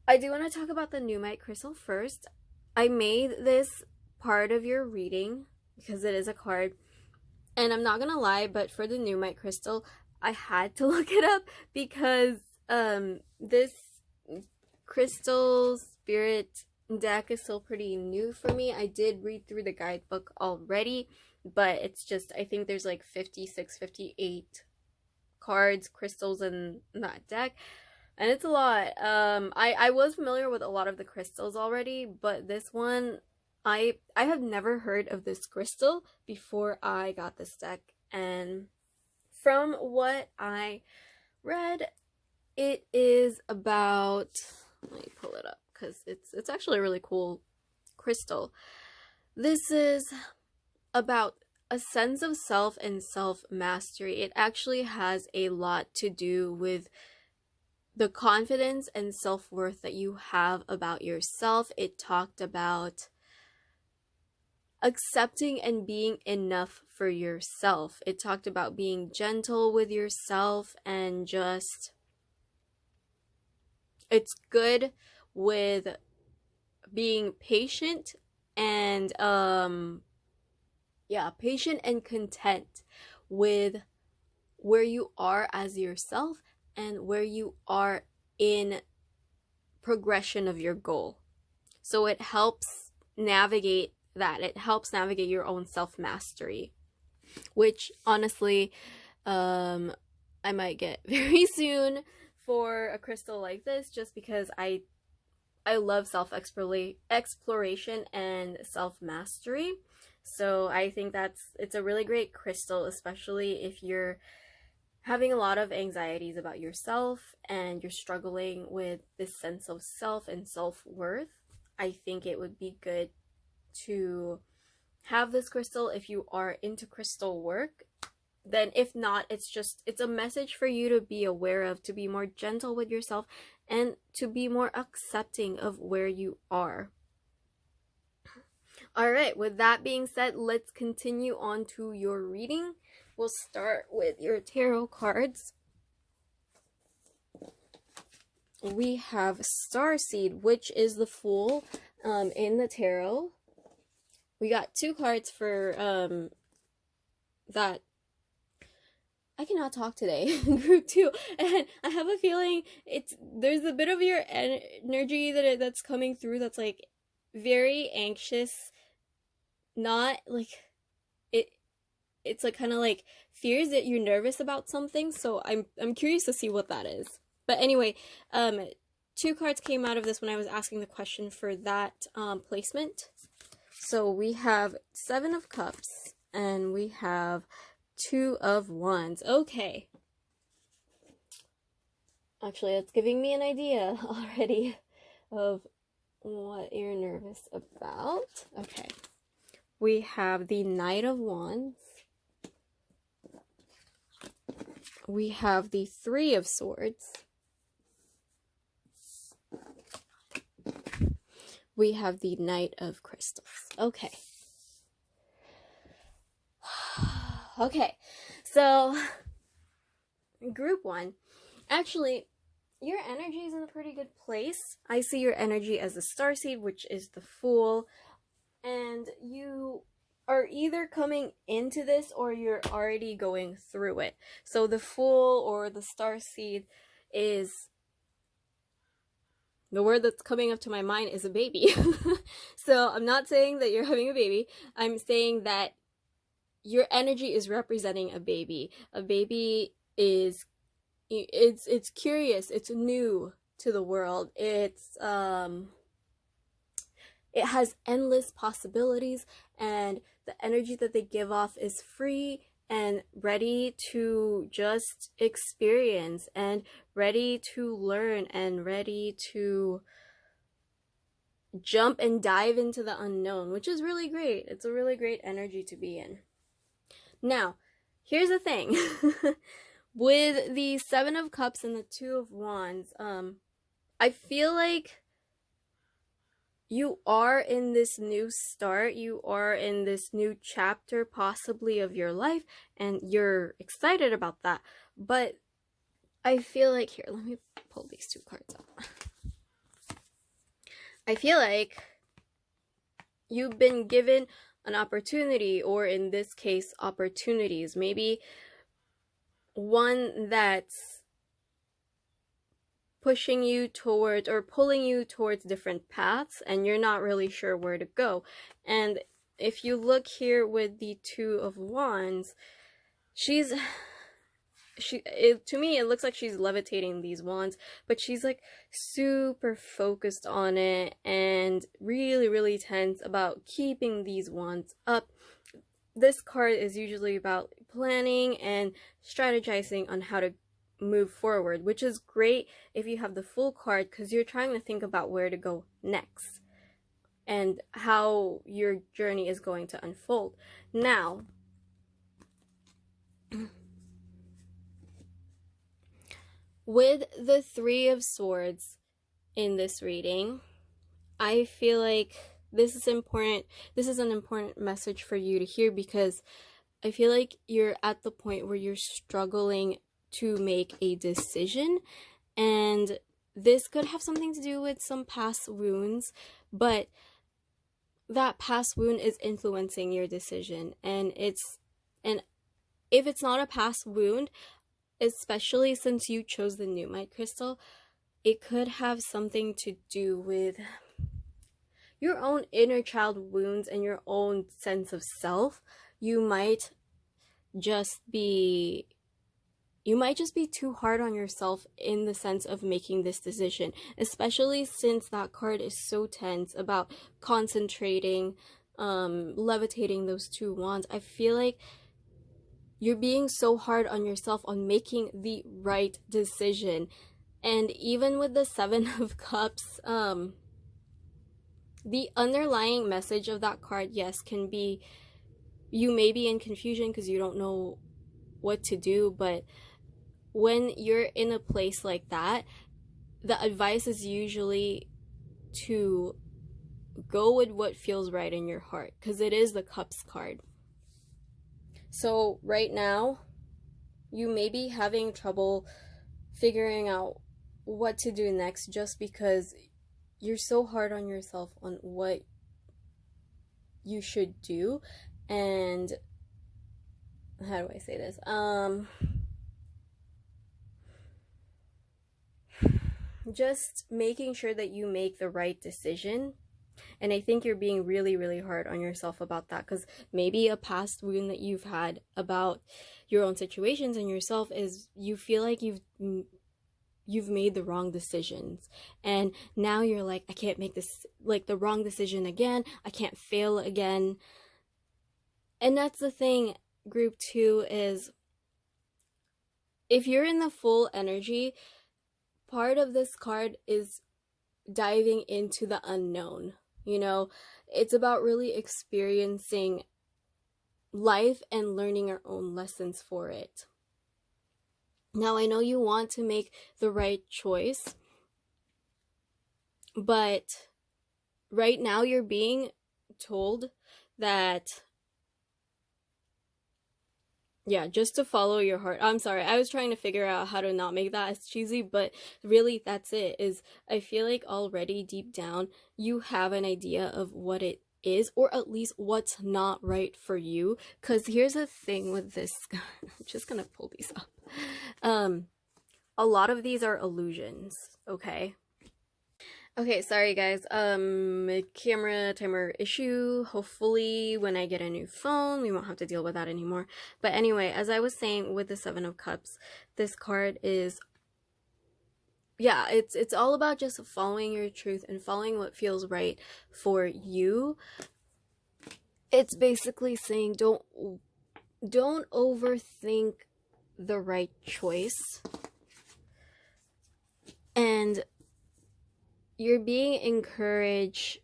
I do want to talk about the Numite crystal first. I made this part of your reading because it is a card. And I'm not going to lie, but for the Numite crystal, I had to look it up because this crystal spirit deck is still pretty new for me. I did read through the guidebook already, but it's just, I think there's like 56, 58 cards, crystals in that deck, and it's a lot. I was familiar with a lot of the crystals already, but this one, I have never heard of this crystal before I got this deck, and from what I read, it is about, let me pull it up because it's actually a really cool crystal. This is about a sense of self and self-mastery. It actually has a lot to do with the confidence and self-worth that you have about yourself. It talked about accepting and being enough for yourself. It talked about being gentle with yourself, and just, it's good with being patient and patient and content with where you are as yourself and where you are in progression of your goal. So it helps navigate that. It helps navigate your own self-mastery, which honestly, I might get very soon for a crystal like this, just because I love self-exploration and self-mastery. So I think it's a really great crystal, especially if you're having a lot of anxieties about yourself and you're struggling with this sense of self and self-worth. I think it would be good to have this crystal if you are into crystal work. Then if not, it's a message for you to be aware of, to be more gentle with yourself and to be more accepting of where you are. All right, with that being said, let's continue on to your reading. We'll start with your tarot cards. We have Starseed, which is the Fool in the tarot. We got 2 cards for that. I cannot talk today. Group 2, and I have a feeling there's a bit of your energy that's coming through that's like very anxious, not like it's like kind of like fears that you're nervous about something. So I'm curious to see what that is. But anyway, 2 cards came out of this when I was asking the question for that placement. So we have 7 of Cups and we have 2 of Wands. Okay. Actually, it's giving me an idea already of what you're nervous about. Okay. We have the Knight of Wands. We have the Three of Swords. We have the Knight of Crystals. Okay. Okay. So, group one. Actually, your energy is in a pretty good place. I see your energy as the starseed, which is the Fool. And you are either coming into this or you're already going through it. So the Fool or the starseed is, the word that's coming up to my mind is a baby. So I'm not saying that you're having a baby. I'm saying that your energy is representing a baby. A baby is, it's curious, it's new to the world. It has endless possibilities, and the energy that they give off is free and ready to just experience and ready to learn and ready to jump and dive into the unknown, which is really great. It's a really great energy to be in. Now, here's the thing. With the Seven of Cups and the Two of Wands, I feel like you are in this new start, you are in this new chapter possibly of your life, and you're excited about that. But I feel like, here, let me pull these two cards out. I feel like you've been given an opportunity, or in this case, opportunities. Maybe one that's pushing you towards or pulling you towards different paths, and you're not really sure where to go. And if you look here with the Two of Wands, to me it looks like she's levitating these wands, but she's like super focused on it and really, really tense about keeping these wands up. This card is usually about planning and strategizing on how to move forward, which is great if you have the Fool card, because you're trying to think about where to go next and how your journey is going to unfold. Now, with the Three of Swords in this reading, I feel like this is important. This is an important message for you to hear, because I feel like you're at the point where you're struggling to make a decision, and this could have something to do with some past wounds, but that past wound is influencing your decision. And if it's not a past wound, especially since you chose the Nuumite crystal, it could have something to do with your own inner child wounds and your own sense of self. You might just be too hard on yourself in the sense of making this decision, especially since that card is so tense about concentrating, levitating those two wands. I feel like you're being so hard on yourself on making the right decision. And even with the Seven of Cups, the underlying message of that card, yes, can be, you may be in confusion because you don't know what to do, but when you're in a place like that, the advice is usually to go with what feels right in your heart, because it is the Cups card. So right now, you may be having trouble figuring out what to do next, just because you're so hard on yourself on what you should do. And how do I say this? Just making sure that you make the right decision. And I think you're being really, really hard on yourself about that, because maybe a past wound that you've had about your own situations and yourself is you feel like you've made the wrong decisions, and now you're like, I can't make this, like, the wrong decision again. I can't fail again. And that's the thing, group two, is if you're in the Fool energy, part of this card is diving into the unknown. You know, it's about really experiencing life and learning our own lessons for it. Now, I know you want to make the right choice, but right now you're being told that, yeah, just to follow your heart. I'm sorry, I was trying to figure out how to not make that as cheesy, but really that's it. Is I feel like already deep down you have an idea of what it is, or at least what's not right for you. Because here's the thing with this. I'm just gonna pull these up. A lot of these are illusions, okay? Okay, sorry guys, camera timer issue. Hopefully when I get a new phone, we won't have to deal with that anymore. But anyway, as I was saying with the Seven of Cups, this card is, yeah, it's all about just following your truth and following what feels right for you. It's basically saying don't overthink the right choice. And you're being encouraged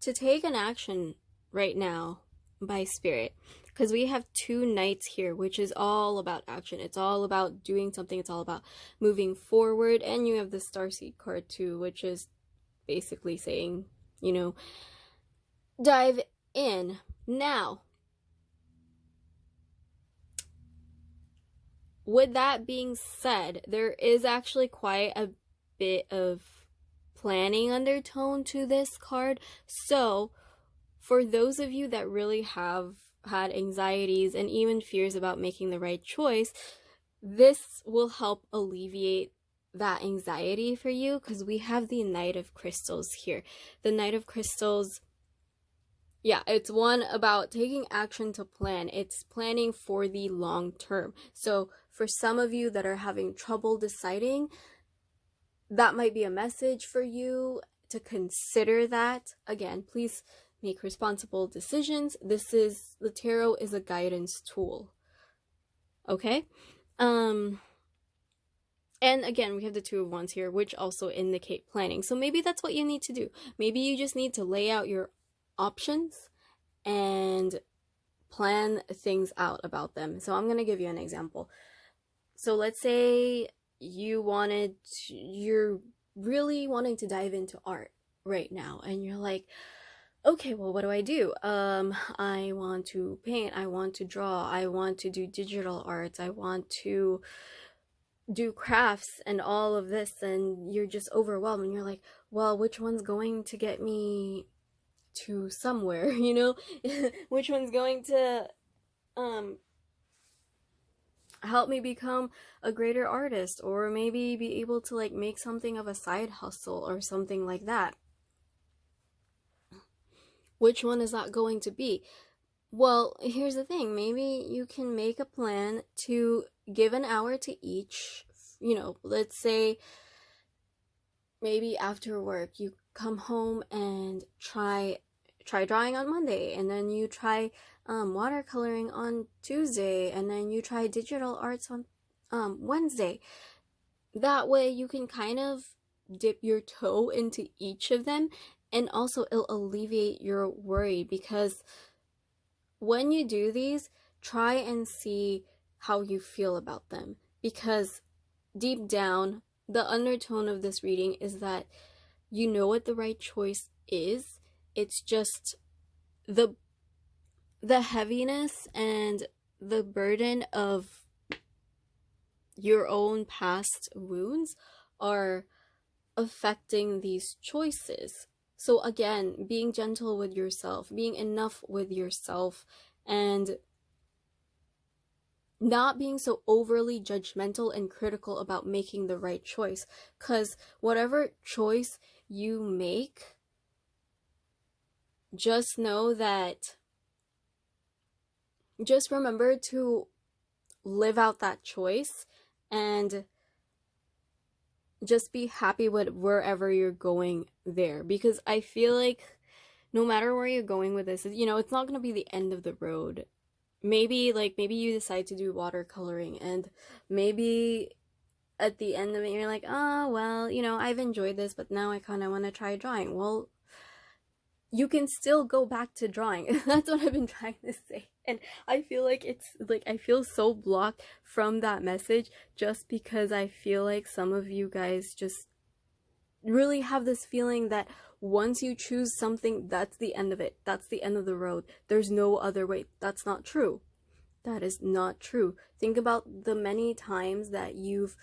to take an action right now by Spirit, because we have two knights here, which is all about action. It's all about doing something. It's all about moving forward. And you have the Starseed card too, which is basically saying, you know, dive in. Now, with that being said, there is actually quite a bit of planning undertone to this card. So for those of you that really have had anxieties and even fears about making the right choice, this will help alleviate that anxiety for you, because we have the Knight of Crystals here. The Knight of Crystals, yeah, it's one about taking action to plan. It's planning for the long term. So for some of you that are having trouble deciding, that might be a message for you to consider that. Again, please make responsible decisions. The tarot is a guidance tool. Okay? And again, we have the Two of Wands here, which also indicate planning. So maybe that's what you need to do. Maybe you just need to lay out your options and plan things out about them. So I'm going to give you an example. So let's say you're really wanting to dive into art right now, and you're like, okay, well, what do I do? I want to paint, I want to draw, I want to do digital arts, I want to do crafts and all of this, and you're just overwhelmed, and you're like, well, which one's going to get me to somewhere, you know? Which one's going to help me become a greater artist, or maybe be able to like make something of a side hustle or something like that? Which one is that going to be? Well, here's the thing. Maybe you can make a plan to give an hour to each. You know, let's say maybe after work you come home and try drawing on Monday, and then you try watercoloring on Tuesday, and then you try digital arts on Wednesday. That way you can kind of dip your toe into each of them, and also it'll alleviate your worry, because when you do these, try and see how you feel about them, because deep down the undertone of this reading is that you know what the right choice is. It's just the heaviness and the burden of your own past wounds are affecting these choices. So again, being gentle with yourself, being enough with yourself, and not being so overly judgmental and critical about making the right choice. Because whatever choice you make, just know that, just remember to live out that choice and just be happy with wherever you're going there. Because I feel like no matter where you're going with this, you know, it's not going to be the end of the road. Maybe you decide to do watercoloring, and maybe at the end of it, you're like, oh, well, you know, I've enjoyed this, but now I kind of want to try drawing. Well, you can still go back to drawing. That's what I've been trying to say. And I feel like it's like, I feel so blocked from that message just because I feel like some of you guys just really have this feeling that once you choose something, that's the end of it. That's the end of the road. There's no other way. That's not true. That is not true. Think about the many times that you've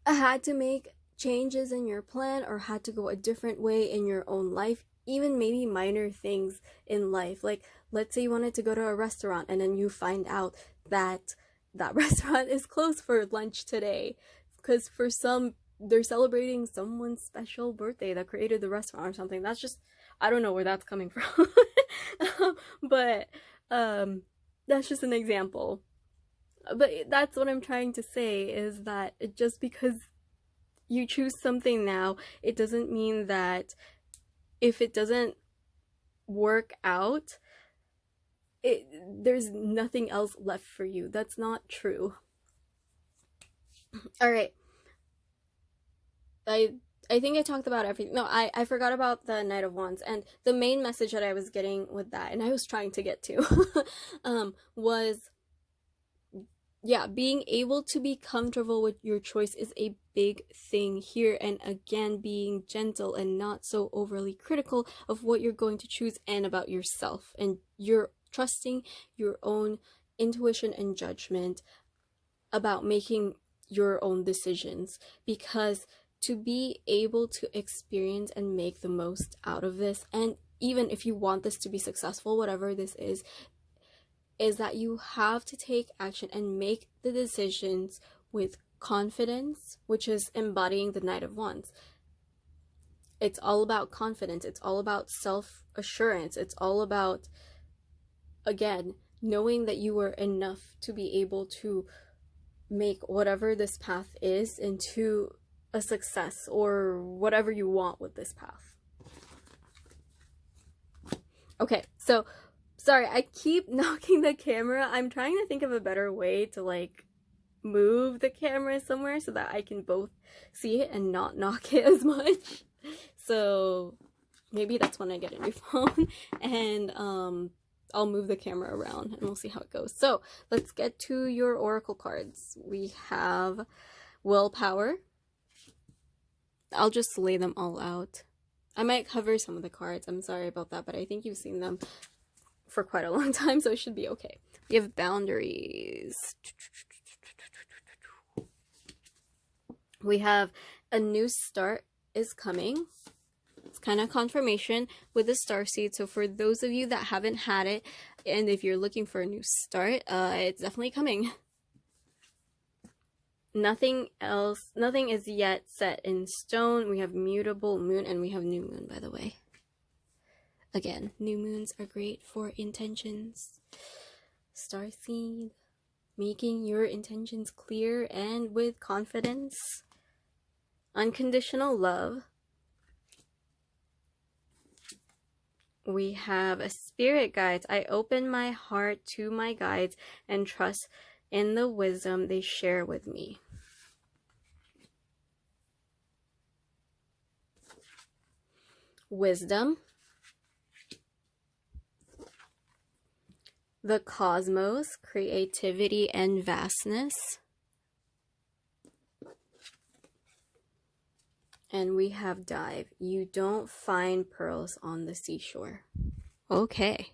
had to make changes in your plan or had to go a different way in your own life, even maybe minor things in life. Like, let's say you wanted to go to a restaurant and then you find out that that restaurant is closed for lunch today because for some, they're celebrating someone's special birthday that created the restaurant or something. That's just, I don't know where that's coming from. But that's just an example. But that's what I'm trying to say, is that just because you choose something now, it doesn't mean that if it doesn't work out, there's nothing else left for you. That's not true. All right. I think I talked about everything. No, I forgot about the Knight of Wands, and the main message that I was getting with that, and I was trying to get to, was, yeah, being able to be comfortable with your choice is a big thing here. And again, being gentle and not so overly critical of what you're going to choose and about yourself. And you're trusting your own intuition and judgment about making your own decisions. Because to be able to experience and make the most out of this, and even if you want this to be successful, whatever this is that you have to take action and make the decisions with confidence, which is embodying the Knight of Wands. It's all about confidence. It's all about self-assurance. It's all about, again, knowing that you are enough to be able to make whatever this path is into a success, or whatever you want with this path. Okay, so sorry, I keep knocking the camera. I'm trying to think of a better way to like move the camera somewhere so that I can both see it and not knock it as much. So maybe that's when I get a new phone, and I'll move the camera around and we'll see how it goes. So let's get to your oracle cards. We have Willpower. I'll just lay them all out. I might cover some of the cards. I'm sorry about that, but I think you've seen them for quite a long time, so it should be okay. We have Boundaries. We have a new start is coming. It's kind of confirmation with the starseed. So for those of you that haven't had it, and if you're looking for a new start, it's definitely coming. Nothing is yet set in stone. We have mutable moon, and we have new moon, by the way. Again, new moons are great for intentions. Starseed, making your intentions clear and with confidence. Unconditional Love. We have a Spirit Guides. I open my heart to my guides and trust in the wisdom they share with me. Wisdom. The Cosmos, creativity and vastness. And we have Dive. You don't find pearls on the seashore. Okay.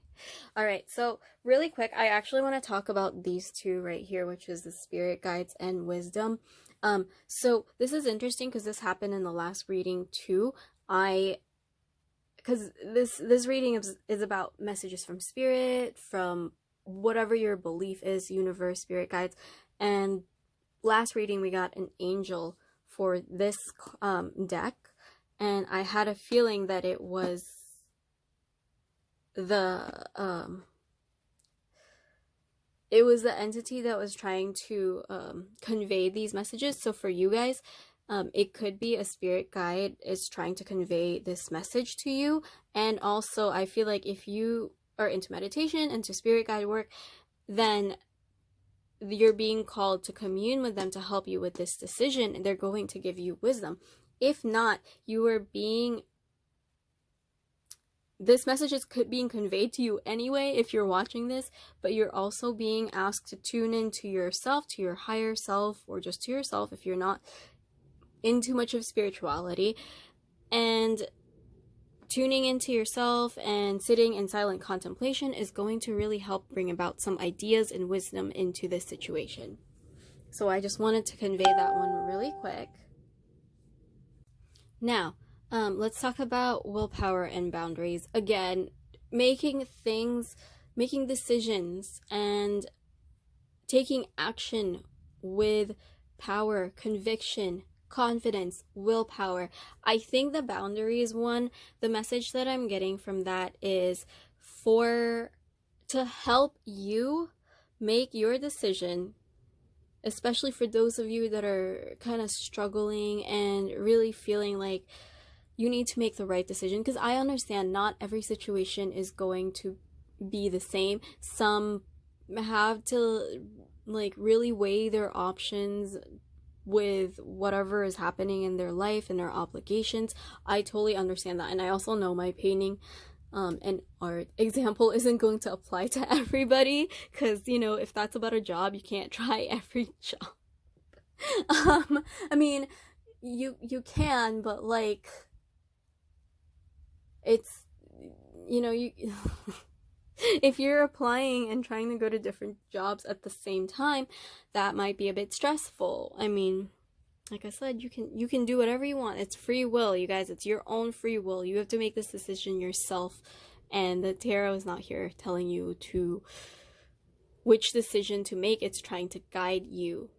All right, so really quick, I actually want to talk about these two right here, which is the Spirit Guides and Wisdom. So this is interesting because this happened in the last reading too. Because this reading is about messages from Spirit, from whatever your belief is, universe, Spirit Guides. And last reading we got an angel for this deck, and I had a feeling that it was the entity that was trying to convey these messages. So for you guys, it could be a spirit guide is trying to convey this message to you. And also I feel like if you are into meditation, into spirit guide work, then you're being called to commune with them to help you with this decision, and they're going to give you wisdom. If not, you are being, this message is being conveyed to you anyway if you're watching this, but you're also being asked to tune into yourself, to your higher self, or just to yourself if you're not into much of spirituality. And tuning into yourself and sitting in silent contemplation is going to really help bring about some ideas and wisdom into this situation. So I just wanted to convey that one really quick. Now, let's talk about willpower and boundaries. Again, making decisions and taking action with power, conviction, confidence, willpower. I think the boundaries one, the message that I'm getting from that is to help you make your decision, especially for those of you that are kind of struggling and really feeling like you need to make the right decision. Because I understand not every situation is going to be the same. Some have to like really weigh their options with whatever is happening in their life and their obligations. I totally understand that. And I also know my painting and art example isn't going to apply to everybody, because if that's about a job, you can't try every job. I mean, you can, but like it's you if you're applying and trying to go to different jobs at the same time, that might be a bit stressful. I mean, like I said, you can do whatever you want. It's free will, you guys. It's your own free will. You have to make this decision yourself, and the tarot is not here telling you which decision to make. It's trying to guide you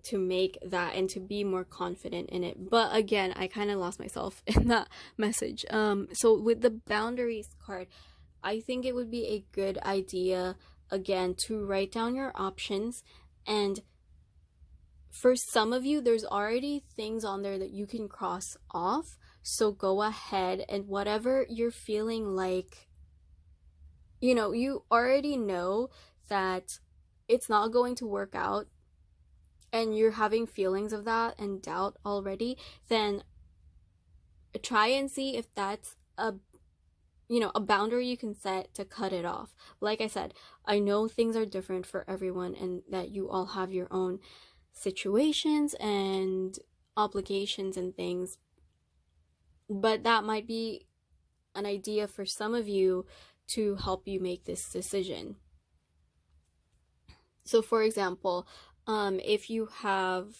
to make that and to be more confident in it. But again, I kind of lost myself in that message. So with the boundaries card, I think it would be a good idea, again, to write down your options. And for some of you, there's already things on there that you can cross off. So go ahead, and whatever you're feeling like, you already know that it's not going to work out, and you're having feelings of that and doubt already, then try and see if that's a boundary you can set to cut it off. Like I said, I know things are different for everyone and that you all have your own situations and obligations and things, but that might be an idea for some of you to help you make this decision. So for example, if you have,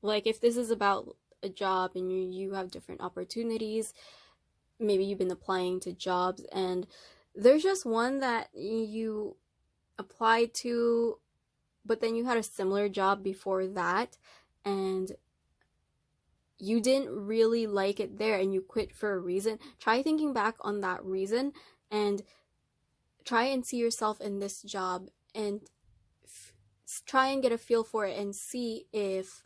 like, if this is about a job and you have different opportunities, maybe you've been applying to jobs and there's just one that you applied to, but then you had a similar job before that and you didn't really like it there and you quit for a reason. Try thinking back on that reason and try and see yourself in this job and try and get a feel for it and see if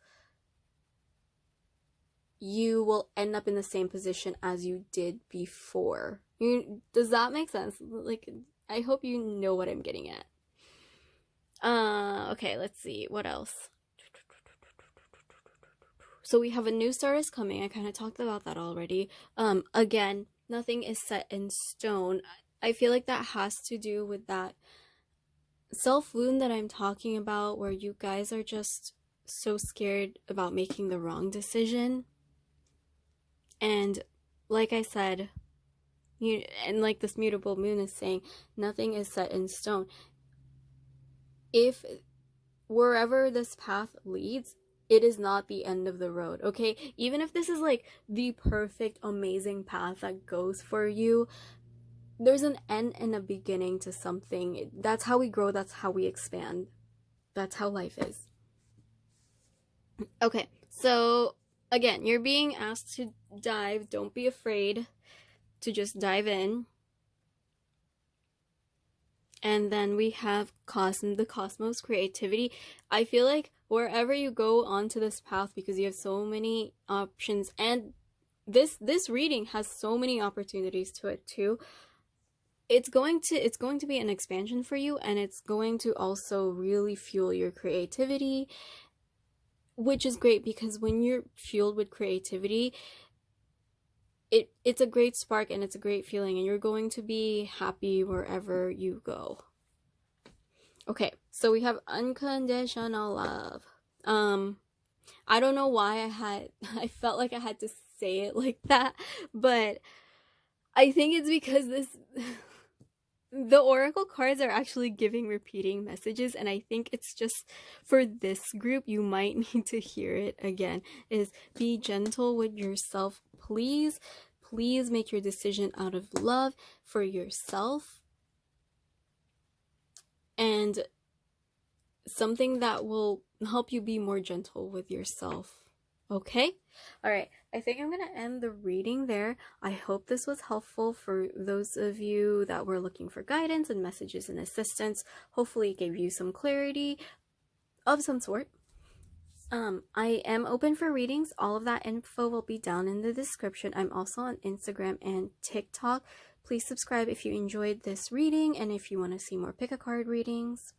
you will end up in the same position as you did before. Does that make sense? Like, I hope you know what I'm getting at. Okay, let's see. What else? So we have a new start is coming. I kind of talked about that already. Again, nothing is set in stone. I feel like that has to do with that self-wound that I'm talking about, where you guys are just so scared about making the wrong decision. And like I said, and like this mutable moon is saying, nothing is set in stone. If wherever this path leads, it is not the end of the road, okay? Even if this is like the perfect, amazing path that goes for you, there's an end and a beginning to something. That's how we grow. That's how we expand. That's how life is. Okay, so again, you're being asked to dive. Don't be afraid to just dive in. And then we have the cosmos, creativity. I feel like wherever you go onto this path, because you have so many options, and this reading has so many opportunities to it too. it's going to be an expansion for you, and it's going to also really fuel your creativity, which is great because when you're fueled with creativity, it's a great spark and it's a great feeling, and you're going to be happy wherever you go. Okay, so we have unconditional love. I don't know why I felt like I had to say it like that, but I think it's because the oracle cards are actually giving repeating messages, and I think it's just for this group you might need to hear it again. Is be gentle with yourself, please. Please make your decision out of love for yourself, and something that will help you be more gentle with yourself. Okay? All right. I think I'm going to end the reading there. I hope this was helpful for those of you that were looking for guidance and messages and assistance. Hopefully it gave you some clarity of some sort. I am open for readings. All of that info will be down in the description. I'm also on Instagram and TikTok. Please subscribe if you enjoyed this reading, and if you want to see more pick-a-card readings.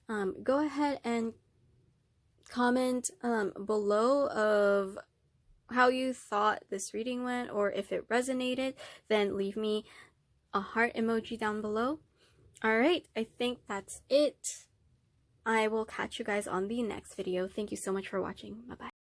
Go ahead and comment below of how you thought this reading went, or if it resonated, then leave me a heart emoji down below. All right, I think that's it. I will catch you guys on the next video. Thank you so much for watching. Bye-bye.